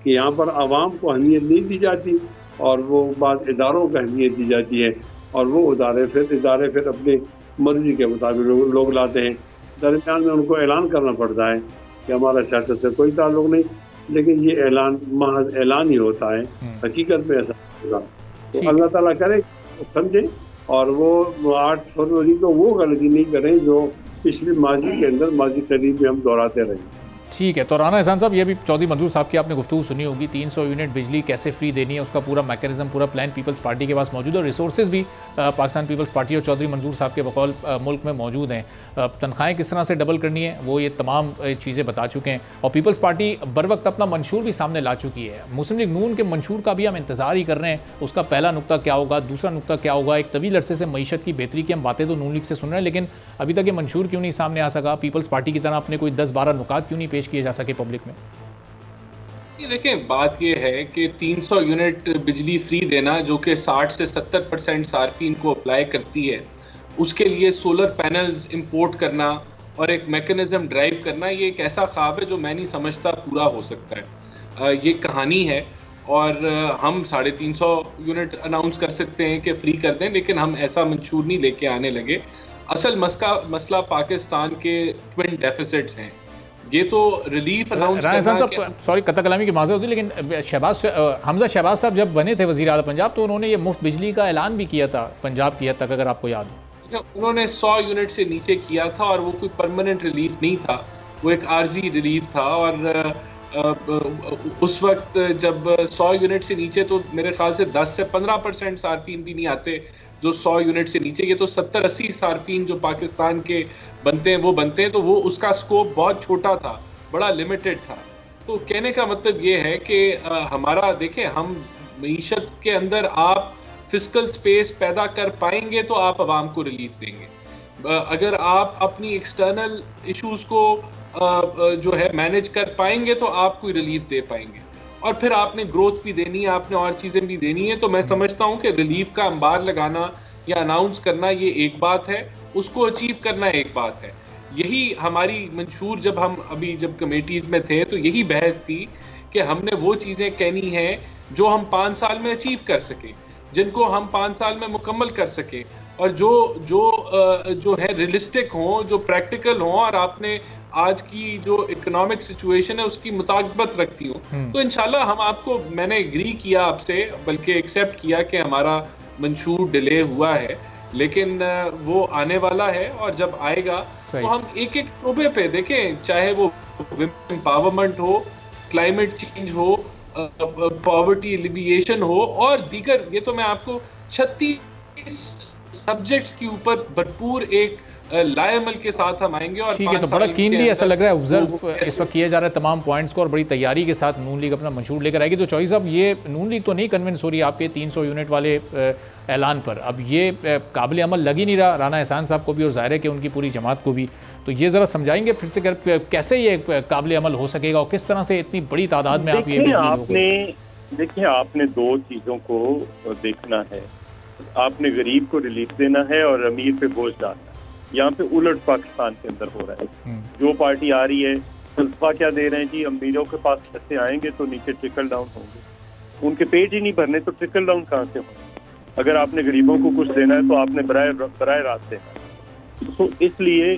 कि यहाँ पर आवाम को अहमियत नहीं दी जाती और वो बाद इदारों को अहमियत दी जाती है और वो इदारे फिर अपनी मर्जी के मुताबिक लोग लाते हैं। दरमियान में उनको ऐलान करना पड़ता है कि हमारा सियासत से कोई ताल्लुक नहीं, लेकिन ये ऐलान महज ऐलान ही होता है, हकीकत में ऐसा होगा। तो अल्लाह ताला करे समझे और वो 8 फरवरी को वो गलती नहीं करें जो पिछले माजी के अंदर माजी करीब में हम दोहराते रहे। ठीक है, तो राना एहसान साहब, ये भी चौधरी मंजूर साहब की आपने गुफ्तगू सुनी होगी। 300 यूनिट बिजली कैसे फ्री देनी है, उसका पूरा मैकेनिज्म, पूरा प्लान पीपल्स पार्टी के पास मौजूद है। रिसोर्सेज भी पाकिस्तान पीपल्स पार्टी और चौधरी मंजूर साहब के बकौल मुल्क में मौजूद हैं। तनख्वाहें किस तरह से डबल करनी है वो ये तमाम चीज़ें बता चुके हैं और पीपल्स पार्टी बर वक्त अपना मंशूर भी सामने ला चुकी है। मुस्लिम लीग नून के मंशूर का भी हम इंतज़ार ही कर रहे हैं, उसका पहला नुकता क्या होगा, दूसरा नुकता क्या होगा। एक तवील अरसे से मईशत की बेहतरी की हम बातें तो नून लीग से सुन रहे हैं, लेकिन अभी तक ये मंशूर क्यों नहीं सामने आ सका? पीपल्स पार्टी की तरह अपने कोई 10-12 नुकात क्यों नहीं पेश किए जा सके पब्लिक में? देखें, बात यह है कि 300 यूनिट बिजली फ्री देना जो कि 60 से 70% सार्फिन को अप्लाई करती है, उसके लिए सोलर पैनल्स इंपोर्ट करना और एक मैकेनिज्म ड्राइव करना, ये एक ऐसा ख्वाब है जो मैं नहीं समझता पूरा हो सकता है। ये कहानी है और हम 350 यूनिट अनाउंस कर सकते हैं कि फ्री कर दें, लेकिन हम ऐसा मंशूर नहीं लेके आने लगे। असल मसला पाकिस्तान के ट्विन डेफिसिट्स हैं। ये तो रिलीफ अनाउंस करना, सॉरी कतल कलामी की माजरत होती, लेकिन हमजा शहबाज साहब जब बने थे वज़ीर आला पंजाब तो उन्होंने ये मुफ्त बिजली का ऐलान भी किया था पंजाब की हद तक, अगर आपको याद हो। उन्होंने 100 यूनिट से नीचे किया था और वो कोई परमानेंट रिलीफ नहीं था, वो एक आर्जी रिलीफ था। और उस वक्त जब 100 यूनिट से नीचे, तो मेरे ख्याल से 10 से 15% सार्फिन भी नहीं आते जो 100 यूनिट से नीचे। ये तो 70-80 सार्फिन जो पाकिस्तान के बनते हैं वो बनते हैं, तो वो उसका स्कोप बहुत छोटा था, बड़ा लिमिटेड था। तो कहने का मतलब ये है कि हमारा, देखें, हम मईशत के अंदर आप फिस्कल स्पेस पैदा कर पाएंगे तो आप आवाम को रिलीफ देंगे। अगर आप अपनी एक्सटर्नल इश्यूज को जो है मैनेज कर पाएंगे तो आप कोई रिलीफ दे पाएंगे। और फिर आपने ग्रोथ भी देनी है, आपने और चीज़ें भी देनी है। तो मैं समझता हूँ कि रिलीफ का अंबार लगाना या अनाउंस करना ये एक बात है, उसको अचीव करना एक बात है। यही हमारी मंशूर, जब कमेटीज़ में थे तो यही बहस थी कि हमने वो चीज़ें कहनी हैं जो हम 5 साल में अचीव कर सकें, जिनको हम 5 साल में मुकम्मल कर सकें और जो है रियलिस्टिक हों, जो प्रैक्टिकल हों और आपने आज की जो इकोनॉमिक सिचुएशन है उसकी मुताबिकत रखती हूँ। तो इंशाल्लाह हम आपको, मैंने एग्री किया आपसे, बल्कि एक्सेप्ट किया कि हमारा मंशूर डिले हुआ है, लेकिन वो आने वाला है और जब आएगा तो हम एक एक शोबे पे देखें, चाहे वो विमेन एम्पावरमेंट हो, क्लाइमेट चेंज हो, पॉवर्टी एलिविएशन हो और दीगर, ये तो मैं आपको 36 सब्जेक्ट्स के ऊपर भरपूर एक लाएमल के साथ हम आएंगे। और ठीक है, तो बड़ा कीनली ऐसा लग रहा है ऑब्जर्व इस वक्त किया जा रहा है तमाम पॉइंट्स को और बड़ी तैयारी के साथ नून लीग अपना मंशूर लेकर आएगी। तो चौधरी साहब, ये नून लीग तो नहीं कन्विंस हो रही आपके 300 यूनिट वाले ऐलान पर, अब ये काबिल अमल लग ही नहीं रहा राना एहसान साहब को भी और ज़ाहिर है कि उनकी पूरी जमात को भी। तो ये ज़रा समझाएंगे फिर से कैसे ये काबिल अमल हो सकेगा और किस तरह से इतनी बड़ी तादाद में आप ये। देखिए, आपने दो चीज़ों को देखना है, आपने गरीब को रिलीफ देना है और अमीर पे बोझ डालना है। यहाँ पे उलट पाकिस्तान के अंदर हो रहा है। जो पार्टी आ रही है फलसफा क्या दे रहे हैं जी, अमीरों के पास पैसे आएंगे तो नीचे ट्रिकल डाउन होंगे, उनके पेट ही नहीं भरने तो ट्रिकल डाउन कहाँ से होंगे। अगर आपने गरीबों को कुछ देना है तो आपने बराए रास्त देना है। तो इसलिए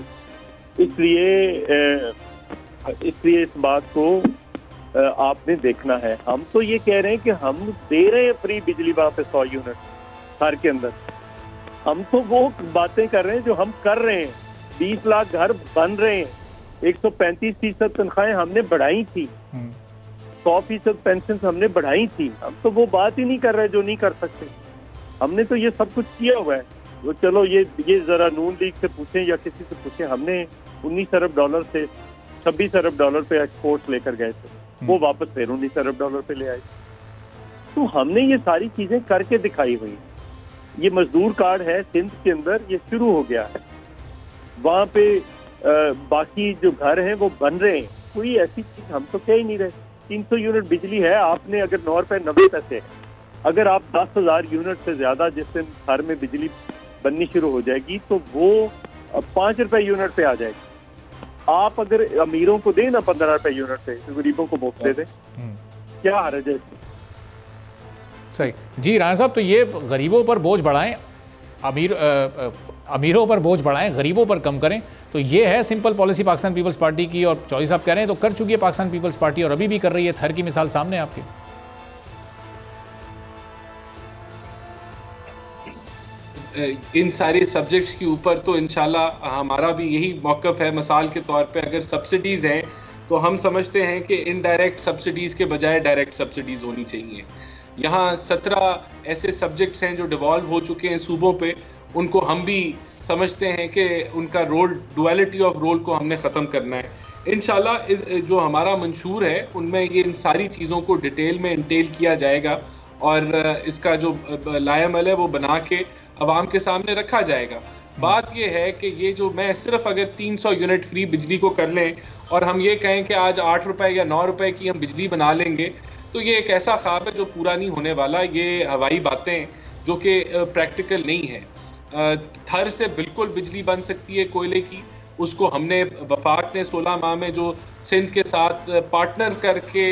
इस बात को आपने देखना है। हम तो ये कह रहे हैं कि हम दे रहे हैं फ्री बिजली वहां पे 100 यूनिट शहर के अंदर। हम तो वो बातें कर रहे हैं जो हम कर रहे हैं। 20 लाख घर बन रहे हैं, 135% तनख्वाहें हमने बढ़ाई थी, 100% पेंशन हमने बढ़ाई थी। हम तो वो बात ही नहीं कर रहे जो नहीं कर सकते। हमने तो ये सब कुछ किया हुआ है। वो चलो ये जरा नून लीग से पूछें या किसी से पूछें, हमने 19 अरब डॉलर से 26 अरब डॉलर पे एक्सपोर्ट्स लेकर गए थे, वो वापस फिर 19 अरब डॉलर पे ले आए। तो हमने ये सारी चीजें करके दिखाई हुई। ये मजदूर कार्ड है सिंध के अंदर, ये शुरू हो गया है। वहां पे बाकी जो घर हैं वो बन रहे हैं। कोई ऐसी चीज हम तो कह ही नहीं रहे। 300 यूनिट बिजली है, आपने अगर 9 रुपए 90 पैसे, अगर आप 10,000 यूनिट से ज्यादा जिस दिन घर में बिजली बननी शुरू हो जाएगी तो वो 5 रुपए यूनिट पे आ जाएगी। आप अगर अमीरों को दें ना 15 रुपए यूनिट पे, तो गरीबों को मुफ्त दे दें, क्या हर्ज है? सही जी राणा साहब, तो ये गरीबों पर बोझ बढ़ाएं, अमीरों पर बोझ बढ़ाएं, गरीबों पर कम करें, तो ये है simple policy Pakistan Peoples Party की। और चौधरी साहब कह रहे हैं तो कर चुकी है पाकिस्तान पीपल्स पार्टी और अभी भी कर रही है। थर की मिसाल सामने आपके। इन सारे सब्जेक्ट्स के ऊपर तो इंशाल्लाह हमारा भी यही मौक़िफ़ है। मिसाल के तौर पे अगर सब्सिडीज़ हैं तो हम समझते हैं कि इनडायरेक्ट सब्सिडीज़ के बजाय डायरेक्ट सब्सिडीज़ होनी चाहिए। यहाँ 17 ऐसे सब्जेक्ट्स हैं जो डिवॉल्व हो चुके हैं सूबों पे, उनको हम भी समझते हैं कि उनका रोल, डुअलिटी ऑफ रोल को हमने ख़त्म करना है। इंशाल्लाह जो हमारा मंशूर है उनमें ये इन सारी चीज़ों को डिटेल में इंटेल किया जाएगा और इसका जो लाएमल है वो बना के अवाम के सामने रखा जाएगा। बात यह है कि ये जो मैं सिर्फ अगर 300 यूनिट फ्री बिजली को कर लें और हम ये कहें कि आज 8 रुपए या 9 रुपए की हम बिजली बना लेंगे, तो ये एक ऐसा ख्वाब है जो पूरा नहीं होने वाला। ये हवाई बातें जो कि प्रैक्टिकल नहीं है। थर से बिल्कुल बिजली बन सकती है कोयले की, उसको हमने वफाक ने 16 माह में जो सिंध के साथ पार्टनर करके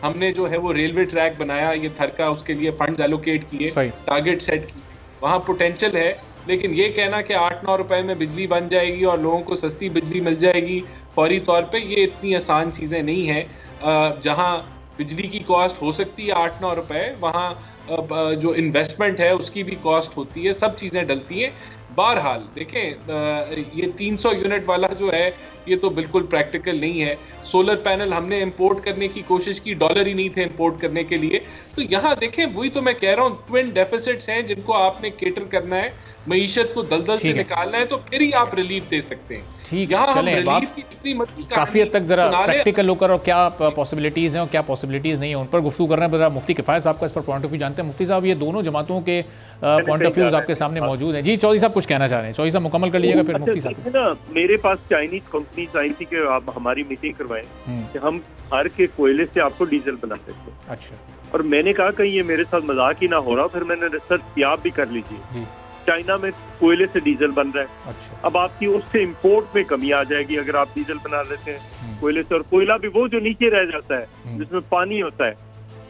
हमने जो है वो रेलवे ट्रैक बनाया ये थर का, उसके लिए फंड एलोकेट किए, टारगेट सेट किए, वहाँ पोटेंशियल है। लेकिन ये कहना कि 8-9 रुपए में बिजली बन जाएगी और लोगों को सस्ती बिजली मिल जाएगी फौरी तौर पे, ये इतनी आसान चीज़ें नहीं हैं। जहाँ बिजली की कॉस्ट हो सकती है 8-9 रुपए, वहाँ जो इन्वेस्टमेंट है उसकी भी कॉस्ट होती है, सब चीज़ें डलती हैं। बहरहाल देखें, ये 300 यूनिट वाला जो है ये तो बिल्कुल प्रैक्टिकल नहीं है। सोलर पैनल हमने इंपोर्ट करने की कोशिश की, डॉलर ही नहीं थे इंपोर्ट करने के लिए। तो यहाँ देखें, वही तो मैं कह रहा हूँ, ट्विन डेफिसिट्स हैं जिनको आपने केटर करना है, मईशत को दलदल से निकालना है, तो फिर ही आप रिलीफ दे सकते हैं। ठीक है, चलें काफ़ी हद तक जरा प्रैक्टिकल होकर और क्या पॉसिबिलिटीज़ हैं और क्या पॉसिबिलिटीज़ नहीं है उन पर गुफ्तगू कर रहे हैं। जरा मुफ्ती किफ़ायत साहब का इस पर पॉइंट ऑफ व्यू जानते हैं। मुफ्ती साहब, ये दोनों जमातों के पॉइंट ऑफ व्यूज आपके सामने मौजूद हैं। जी चौधरी साहब कुछ कहना चाह रहे हैं, चौधरी साहब मुकम्मल कर लीजिएगा फिर मुफ्ती साहब। ना मेरे पास चाइनीज कंपनीज आई थी कि आप हमारी मीटिंग करवाएं कि हम हर के कोयले से आपको डीजल बना सकते हैं। अच्छा, और मैंने कहा कहीं ये मेरे साथ मजाक ही ना हो रहा, फिर मैंने रिसर्च किया, आप भी कर लीजिए। चाइना में कोयले से डीजल बन रहा है। अच्छा। अब आपकी उससे इंपोर्ट में कमी आ जाएगी अगर आप डीजल बना लेते हैं कोयले से। और कोयला भी वो जो नीचे रह जाता है जिसमें पानी होता है,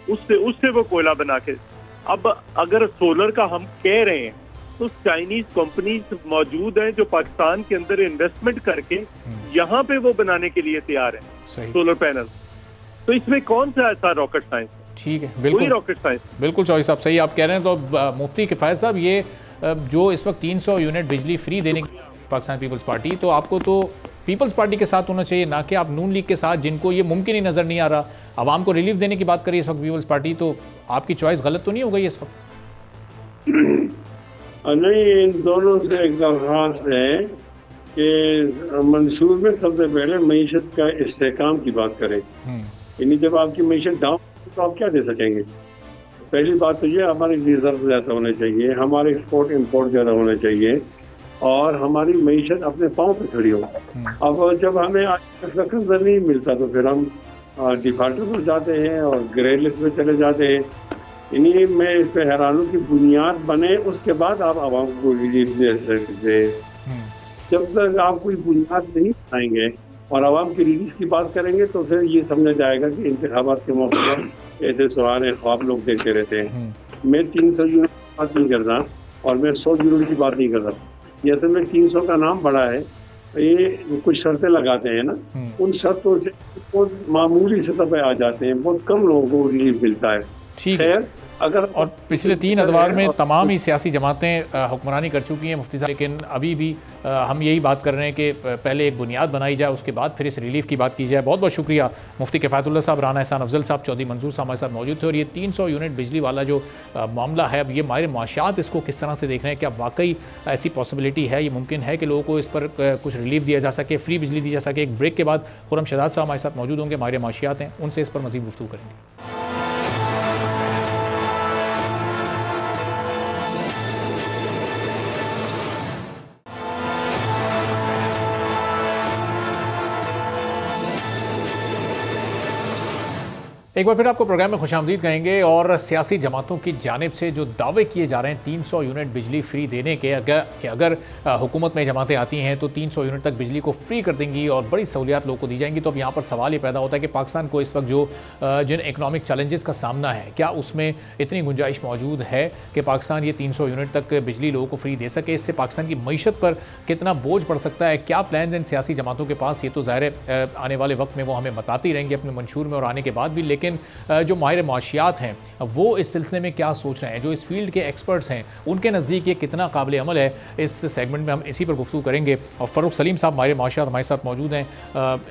उससे वो कोयला बना के। अब अगर सोलर का हम कह रहे हैं तो चाइनीज कंपनीज मौजूद हैं जो पाकिस्तान के अंदर इन्वेस्टमेंट करके यहाँ पे वो बनाने के लिए तैयार है सोलर पैनल। तो इसमें कौन सा ऐसा रॉकेट साइंस? ठीक है, बिल्कुल रॉकेट साइंस, बिल्कुल चौधरी साहब सही आप कह रहे हैं। तो मुफ्ती किफ़ायत साहब, ये जो इस वक्त 300 यूनिट बिजली फ्री देने की पाकिस्तान पीपल्स पार्टी, तो आपको तो पीपल्स पार्टी के साथ होना चाहिए, ना कि आप नून लीग के साथ, जिनको ये मुमकिन ही नज़र नहीं आ रहा। आवाम को रिलीफ देने की बात करिए इस वक्त पीपल्स पार्टी, तो आपकी चॉइस गलत तो नहीं हो गई इस वक्त? नहीं, इन दोनों से एकदम खास है कि मंसूर में सबसे पहले मईशत का इस्तेहकाम की बात करें। यानी जब आपकी मईशत डाउन तो आप क्या दे सकेंगे? पहली बात तो ये हमारे रिजर्व ज़्यादा होने चाहिए, हमारे एक्सपोर्ट इंपोर्ट ज़्यादा होने चाहिए और हमारी मईशत अपने पाँव पे खड़ी हो। अब जब हमें कर्ज नहीं मिलता तो फिर हम डिफाल्टर पर जाते हैं और ग्रे लिस्ट में चले जाते हैं। इन्हीं मैं इस पे हैरान हूँ कि बुनियाद बने उसके बाद आप आवाम को रिलीफ दे सकते हैं। जब तक आप कोई बुनियाद नहीं बनाएंगे और आवाम की रिलीफ की बात करेंगे तो फिर ये समझा जाएगा कि इंतखाबात के मौके पर ऐसे सवाल ख्वाब लोग देखते रहते हैं। मैं 300 यूनिट की बात नहीं कर रहा और मैं 100 यूनिट की बात नहीं कर रहा। जैसे मैं 300 का नाम बड़ा है, ये कुछ शर्तें लगाते हैं ना, उन शर्तों से बहुत मामूली सतह पे आ जाते हैं, बहुत कम लोगों को रिलीफ मिलता है। ठीक है, अगर और पिछले 3 अदवार में तमाम ही सियासी जमातें हुक्मरानी कर चुकी हैं मुफ्ती साहब, लेकिन अभी भी हम यही बात कर रहे हैं कि पहले एक बुनियाद बनाई जाए, उसके बाद फिर इस रिलीफ की बात की जाए। बहुत बहुत शुक्रिया मुफ्ती किफ़ायतुल्लाह साहब, राना एहसान अफजल साहब, चौधरी मंसूर साहब हमारे साथ मौजूद थे। और ये 300 यूनिट बिजली वाला जो मामला है, अब ये माहिर माशियात इसको किस तरह से देख रहे हैं? क्या वाकई ऐसी पॉसिबिलिटी है, ये मुमकिन है कि लोगों को इस पर कुछ रिलीफ दिया जा सके, फ्री बिजली दी जा सके? एक ब्रेक के बाद खुर्रम शहजाद साहब हमारे साथ मौजूद होंगे, माहिर माशियात हैं, उनसे इस पर मज़ीद गुफ्तगू करेंगे। एक बार फिर आपको प्रोग्राम में खुशामदीद कहेंगे। और सियासी जमातों की जानिब से जो दावे किए जा रहे हैं 300 यूनिट बिजली फ्री देने के, अगर हुकूमत में जमातें आती हैं तो 300 यूनिट तक बिजली को फ्री कर देंगी और बड़ी सहूलियात लोगों को दी जाएंगी, तो अब यहाँ पर सवाल ये पैदा होता है कि पाकिस्तान को इस वक्त जो जिन इकनॉमिक चैलेंजेस का सामना है, क्या उसमें इतनी गुंजाइश मौजूद है कि पाकिस्तान ये 300 यूनिट तक बिजली लोगों को फ्री दे सके? इससे पाकिस्तान की मईशत पर कितना बोझ पड़ सकता है? क्या प्लान इन सियासी जमातों के पास? ये तो ज़ाहिर है आने वाले वक्त में वो हमें बताती रहेंगे अपने मंशूर में और आने के बाद भी, लेकिन जो माहिर माशियात हैं वो इस सिलसिले में क्या सोच रहे हैं, जो इस फील्ड के एक्सपर्ट्स हैं उनके नज़दीक ये कितना काबिल अमल है, इस सेगमेंट में हम इसी पर गुफ्तगू करेंगे। और फ़ारूक सलीम साहब माहिर माशियात हमारे साथ मौजूद हैं,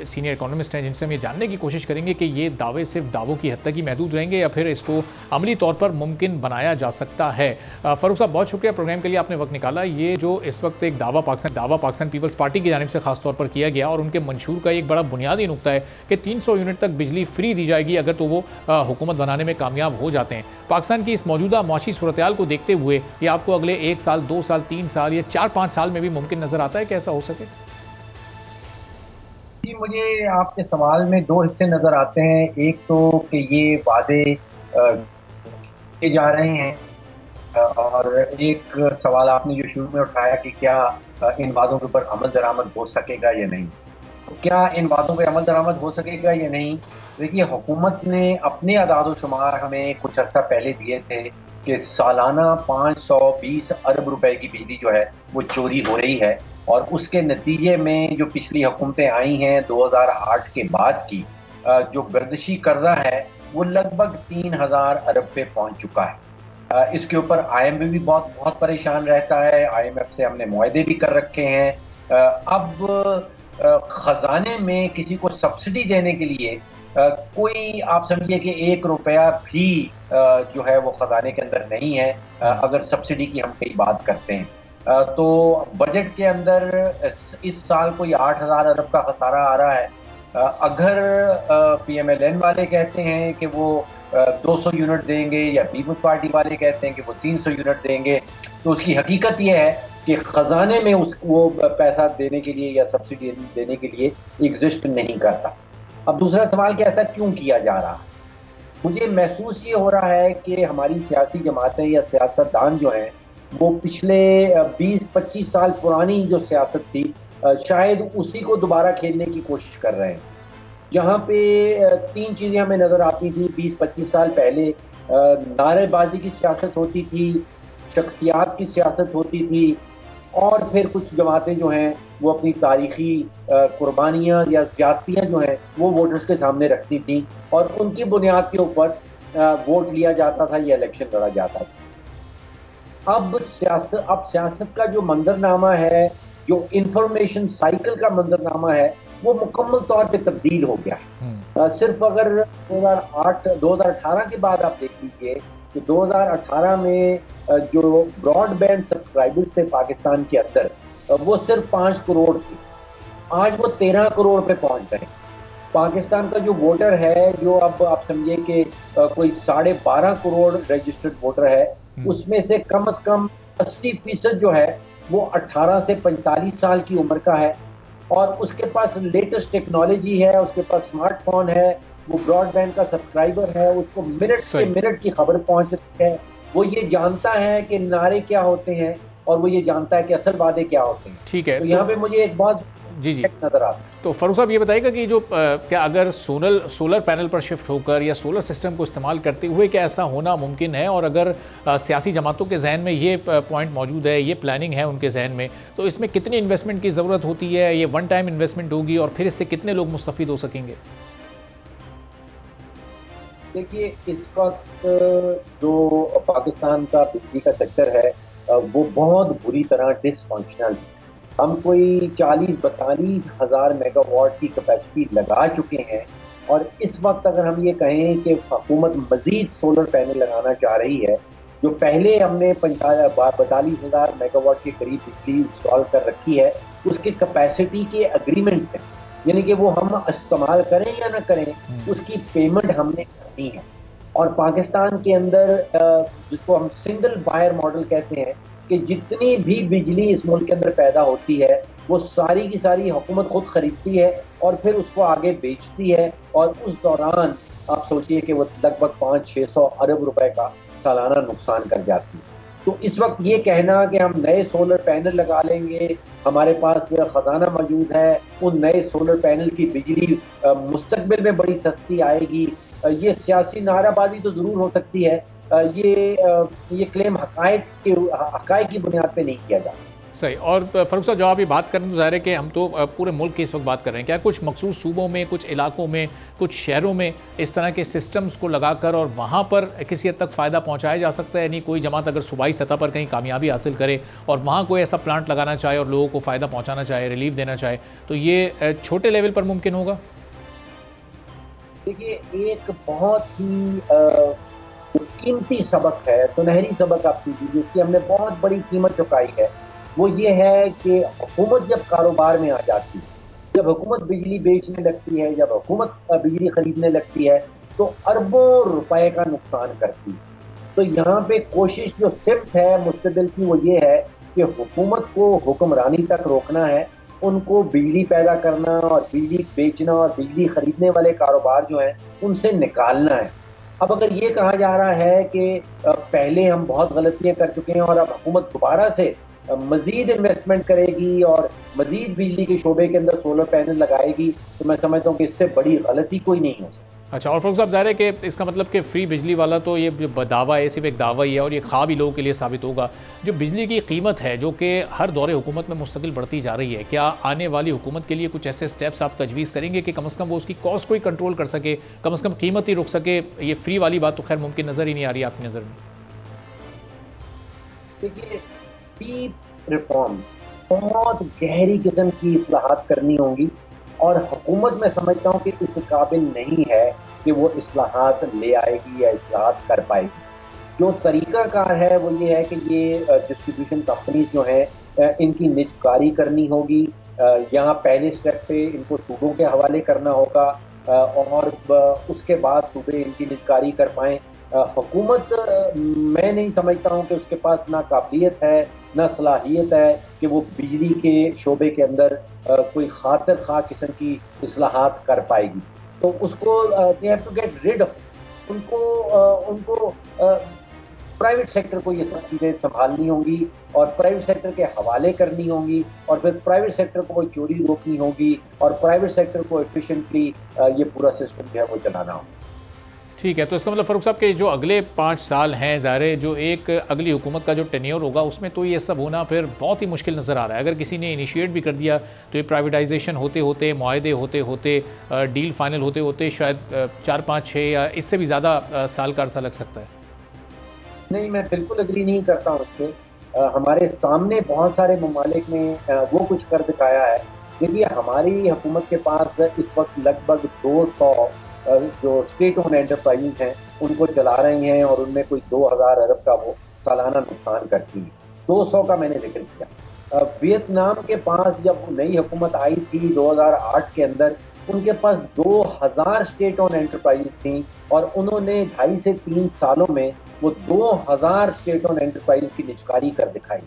सीनियर इकोनॉमिस्ट हैं, जिनसे हम ये जानने की कोशिश करेंगे कि ये दावे सिर्फ दावों की हद तक ही महदूद रहेंगे या फिर इसको अमली तौर पर मुमकिन बनाया जा सकता है। फ़ारूक साहब बहुत शुक्रिया प्रोग्राम के लिए, आपने वक्त निकाला। ये जो इस वक्त एक दावा पाकिस्तान पीपल्स पार्टी की जानिब से खास तौर पर किया गया और उनके मंशूर का एक बड़ा बुनियादी नुकता है कि 300 यूनिट तक बिजली फ्री दी जाएगी अगर तो वो हुकूमत बनाने में कामयाब हो जाते हैं। पाकिस्तान की इस मौजूदा माशी सूरत-ए-हाल को देखते हुए ये आपको अगले 1 साल, 2 साल, 3 साल या 4-5 साल में भी मुमकिन नजर आता है कि ऐसा हो सके? जी, मुझे आपके सवाल में 2 हिस्से नजर आते हैं। एक तो कि ये वादे किए जा रहे हैं और एक सवाल आपने जो शुरू में उठाया कि क्या इन वादों के ऊपर अमल दरामद हो सकेगा या नहीं। तो क्या इन बातों पर अमल दरामद हो सकेगा या नहीं? देखिए, हुकूमत ने अपने अदाद शुमार हमें कुछ अर्सा पहले दिए थे कि सालाना 520 अरब रुपए की बिजली जो है वो चोरी हो रही है और उसके नतीजे में जो पिछली हुकूमतें आई हैं 2008 के बाद की जो गर्दिशी कर्जा है वो लगभग 3000 अरब पे पहुंच चुका है। इसके ऊपर IMF भी बहुत परेशान रहता है। IMF से हमने मुआहदे भी कर रखे हैं। अब खजाने में किसी को सब्सिडी देने के लिए कोई आप समझिए कि 1 रुपया भी जो है वो खजाने के अंदर नहीं है। अगर सब्सिडी की हम कई बात करते हैं तो बजट के अंदर इस साल कोई 8000 अरब का खसारा आ रहा है। अगर PMLN वाले कहते हैं कि वो 200 यूनिट देंगे या पीपल्स पार्टी वाले कहते हैं कि वो 300 यूनिट देंगे, तो उसकी हकीकत ये है कि खजाने में वो पैसा देने के लिए या सब्सिडी देने के लिए एग्जिस्ट नहीं करता। अब दूसरा सवाल कि ऐसा क्यों किया जा रहा है? मुझे महसूस ये हो रहा है कि हमारी सियासी जमातें या सियासतदान जो हैं वो पिछले 20-25 साल पुरानी जो सियासत थी शायद उसी को दोबारा खेलने की कोशिश कर रहे हैं। जहाँ पे 3 चीज़ें हमें नज़र आती थी 20-25 साल पहले। नारेबाजी की सियासत होती थी, शख्सियात की सियासत होती थी और फिर कुछ जमातें जो हैं वो अपनी तारीखी कुर्बानियाँ या ज़्यादतियाँ जो हैं वो वोटर्स के सामने रखती थी और उनकी बुनियाद के ऊपर वोट लिया जाता था या इलेक्शन लड़ा जाता था। अब सियासत का जो मंजरनामा है, जो इंफॉर्मेशन साइकिल का मंजरनामा है, वो मुकम्मल तौर पे तब्दील हो गया है। सिर्फ अगर 2018 के बाद आप देख लीजिए कि 2018 में जो ब्रॉडबैंड सब्सक्राइबर्स थे पाकिस्तान के अंदर वो सिर्फ 5 करोड़ थी, आज वो 13 करोड़ पे पहुंच गए। पाकिस्तान का जो वोटर है, जो अब आप समझिए कि कोई 12.5 करोड़ रजिस्टर्ड वोटर है, उसमें से कम 80% जो है वो 18 से 45 साल की उम्र का है और उसके पास लेटेस्ट टेक्नोलॉजी है, उसके पास स्मार्टफोन है, वो ब्रॉडबैंड का सब्सक्राइबर है, उसको मिनट से मिनट की खबर पहुंच रही है। वो ये जानता है कि नारे क्या होते हैं और वो ये जानता है कि असल वादे क्या होते हैं। ठीक है, तो यहाँ पे मुझे एक बात जी नजर आता है। तो फारूक साहब ये बताइएगा कि जो क्या अगर सोलर पैनल पर शिफ्ट होकर या सोलर सिस्टम को इस्तेमाल करते हुए क्या ऐसा होना मुमकिन है, और अगर सियासी जमातों के जहन में ये पॉइंट मौजूद है, ये प्लानिंग है उनके जहन में, तो इसमें कितनी इन्वेस्टमेंट की ज़रूरत होती है? ये वन टाइम इन्वेस्टमेंट होगी और फिर इससे कितने लोग मुस्तफ़ीद हो सकेंगे? देखिए, इस वक्त जो पाकिस्तान का बिजली का सेक्टर है वो बहुत बुरी तरह डिसफंक्शनल है। हम कोई 40-42 हज़ार मेगावाट की कैपेसिटी लगा चुके हैं और इस वक्त अगर हम ये कहें कि हुकूमत मजीद सोलर पैनल लगाना चाह रही है, जो पहले हमने 45 हज़ार मेगावाट के करीब बिजली इंस्टॉल कर रखी है, उसके कैपेसिटी के अग्रीमेंट है, यानी कि वो हम इस्तेमाल करें या ना करें उसकी पेमेंट हमने करनी है। और पाकिस्तान के अंदर जिसको हम सिंगल बायर मॉडल कहते हैं कि जितनी भी बिजली इस मुल्क के अंदर पैदा होती है वो सारी की सारी हुकूमत खुद खरीदती है और फिर उसको आगे बेचती है, और उस दौरान आप सोचिए कि वो लगभग 500-600 अरब रुपए का सालाना नुकसान कर जाती है। तो इस वक्त ये कहना कि हम नए सोलर पैनल लगा लेंगे, हमारे पास खजाना मौजूद है, उन नए सोलर पैनल की बिजली मुस्तकबिल में बड़ी सस्ती आएगी, ये सियासी नाराबाजी तो जरूर हो सकती है, ये क्लेम हकायक की बुनियाद पे नहीं किया जाता। सही। और फारूक साहब, जब आप ये बात करें तो ज़ाहिर है कि हम तो पूरे मुल्क की इस वक्त बात कर रहे हैं, क्या कुछ मखसूस सूबों में, कुछ इलाकों में, कुछ शहरों में इस तरह के सिस्टम्स को लगाकर और वहाँ पर किसी हद तक फ़ायदा पहुँचाया जा सकता है? यानी कोई जमात अगर सूबाई सतह पर कहीं कामयाबी हासिल करे और वहाँ कोई ऐसा प्लांट लगाना चाहे और लोगों को फ़ायदा पहुँचाना चाहे, रिलीफ देना चाहे, तो ये छोटे लेवल पर मुमकिन होगा? देखिए, एक बहुत ही कीमती सबक है, सुनहरी सबक आप कीजिए, जिसकी हमने बहुत बड़ी कीमत चुकाई है, वो ये है कि हुकूमत जब कारोबार में आ जाती है, जब हुकूमत बिजली बेचने लगती है, जब हुकूमत बिजली खरीदने लगती है, तो अरबों रुपए का नुकसान करती है। तो यहाँ पे कोशिश जो सिर्फ है मुस्तकिल की वो ये है कि हुकूमत को हुक्मरानी तक रोकना है, उनको बिजली पैदा करना और बिजली बेचना और बिजली खरीदने वाले कारोबार जो हैं उनसे निकालना है। अब अगर ये कहा जा रहा है कि पहले हम बहुत गलतियां कर चुके हैं और अब हुकूमत दोबारा से मजीद इन्वेस्टमेंट करेगी और मजीद बिजली के शोबे के अंदर सोलर पैनल लगाएगी, तो मैं समझता हूँ कि इससे बड़ी गलती कोई नहीं हो सकती। अच्छा, और फारूक साहब, ज़ाहिर है कि इसका मतलब कि फ्री बिजली वाला तो ये जो दावा है सिर्फ एक दावा ही है और ये ख्वाब ही लोगों के लिए साबित होगा। जो बिजली की कीमत है जो कि हर दौरे हुकूमत में मुस्तकिल बढ़ती जा रही है, क्या आने वाली हुकूमत के लिए कुछ ऐसे स्टेप्स आप तजवीज़ करेंगे कि कम अज़ कम वो उसकी कॉस्ट को ही कंट्रोल कर सके, कम अज़ कम कीमत ही रोक सके? ये फ्री वाली बात तो खैर मुमकिन नज़र ही नहीं आ रही आपकी नज़र में। देखिए, डीप रिफॉर्म, बहुत गहरी किस्म की इस्लाहात करनी होंगी और हुकूमत में समझता हूँ कि इस काबिल नहीं है कि वो इस्लाहात ले आएगी या इस्लाहात कर पाएगी। जो तरीक़ाकार है वो ये है कि ये डिस्ट्रीब्यूशन कंपनीज जो हैं इनकी निजकारी करनी होगी। यहाँ पहले स्टेप पे इनको सूबों के हवाले करना होगा और उसके बाद सूबे इनकी निजकारी कर पाएँ। हुकूमत मैं नहीं समझता हूँ कि उसके पास ना काबिलियत है ना सलाहियत है कि वो बिजली के शोबे के अंदर कोई खातिर खा किस्म की इस्लाहात कर पाएगी। तो उसको they have to get rid of, उनको प्राइवेट सेक्टर को ये सब चीज़ें संभालनी होंगी और प्राइवेट सेक्टर के हवाले करनी होंगी और फिर प्राइवेट सेक्टर को कोई चोरी रोकनी होगी और प्राइवेट सेक्टर को एफिशिएंटली ये पूरा सिस्टम जो है वो चलाना होगा। ठीक है, तो इसका मतलब फारूक साहब के जो अगले 5 साल हैं, ज़ाहिर जो एक अगली हुकूमत का जो टेन्योर होगा उसमें तो ये सब होना फिर बहुत ही मुश्किल नज़र आ रहा है। अगर किसी ने इनिशिएट भी कर दिया तो ये प्राइवेटाइजेशन होते होते, मुआहदे होते होते, डील फाइनल होते होते शायद 4, 5, 6 या इससे भी ज़्यादा साल का अरसा लग सकता है। नहीं, मैं बिल्कुल अग्री नहीं करता हूँ उससे। हमारे सामने बहुत सारे ममालिक ने वो कुछ कर दिखाया है। देखिए, हमारी हुकूमत के पास इस वक्त लगभग 200 जो स्टेट ओन एंटरप्राइज हैं उनको चला रही हैं और उनमें कोई 2000 अरब का वो सालाना नुकसान करती है। 200 का मैंने जिक्र किया। वियतनाम के पास जब नई हुकूमत आई थी 2008 के अंदर, उनके पास 2000 स्टेट ओन एंटरप्राइज थी और उन्होंने 2.5 से 3 सालों में वो 2000 स्टेट ओन एंटरप्राइज की निचकारी कर दिखाई।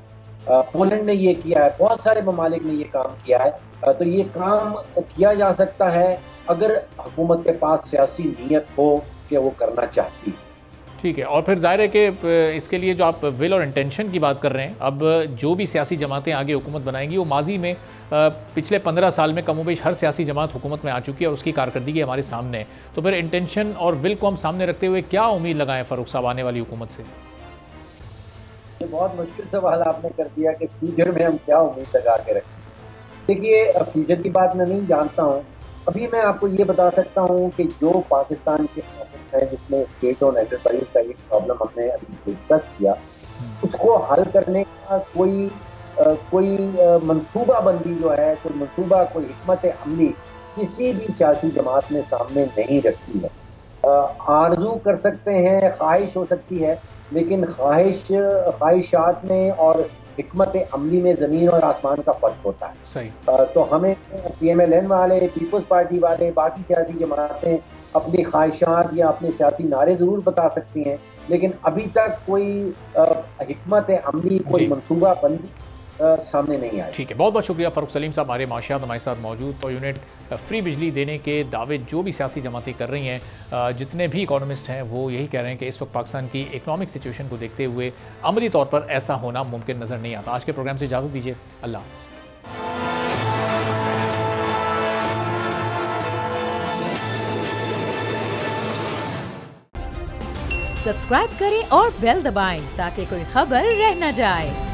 पोलैंड ने ये किया है, बहुत सारे ममालिक ने ये काम किया है। तो ये काम किया जा सकता है अगर हुकूमत के पास सियासी नीयत हो कि वो करना चाहती है। ठीक है, और फिर जाहिर है कि इसके लिए जो आप विल और इंटेंशन की बात कर रहे हैं, अब जो भी सियासी जमातें आगे हुकूमत बनाएंगी वो माजी में पिछले 15 साल में कमोबेश हर सियासी जमात हुकूमत में आ चुकी है और उसकी कारकर्दगी हमारे सामने है। तो फिर इंटेंशन और विल को हम सामने रखते हुए क्या उम्मीद लगाएं फारूक साहब आने वाली हुकूमत से? बहुत मुश्किल सवाल आपने कर दिया कि फ्यूचर में हम क्या उम्मीद लगा के रखें। देखिए, फ्यूचर की बात मैं नहीं जानता हूँ। अभी मैं आपको ये बता सकता हूँ कि जो पाकिस्तान के है जिसमें स्टेट ओन एंटरप्राइज का एक प्रॉब्लम हमने अभी डिस्कस किया, उसको हल करने का कोई मनसूबाबंदी जो है, कोई मनसूबा, कोई हिकमत अमली किसी भी सियासी जमात ने सामने नहीं रखी है। आरजू कर सकते हैं, ख्वाहिश हो सकती है, लेकिन ख्वाहिशात में और हिकमत अमली में ज़मीन और आसमान का फ़र्क होता है। सही। तो हमें PMLN वाले, पीपल्स पार्टी वाले, बाकी सियासी जमातें अपनी ख्वाहिशात या अपने सियासी नारे ज़रूर बता सकती हैं, लेकिन अभी तक कोई हिकमत अमली, कोई मनसूबा बंदी सामने नहीं आया। ठीक है, बहुत बहुत शुक्रिया फारूक सलीम साहब, हमारे माशियात हमारे साथ मौजूद। तो यूनिट फ्री बिजली देने के दावे जो भी सियासी जमातें कर रही हैं, जितने भी इकोनॉमिस्ट हैं वो यही कह रहे हैं कि इस वक्त पाकिस्तान की इकनॉमिक सिचुएशन को देखते हुए अमली तौर पर ऐसा होना मुमकिन नज़र नहीं आता। आज के प्रोग्राम से इजाज़त दीजिए, अल्लाह हाफ़िज़। सब्सक्राइब करें और बेल दबाएं ताकि कोई खबर रह न जाए।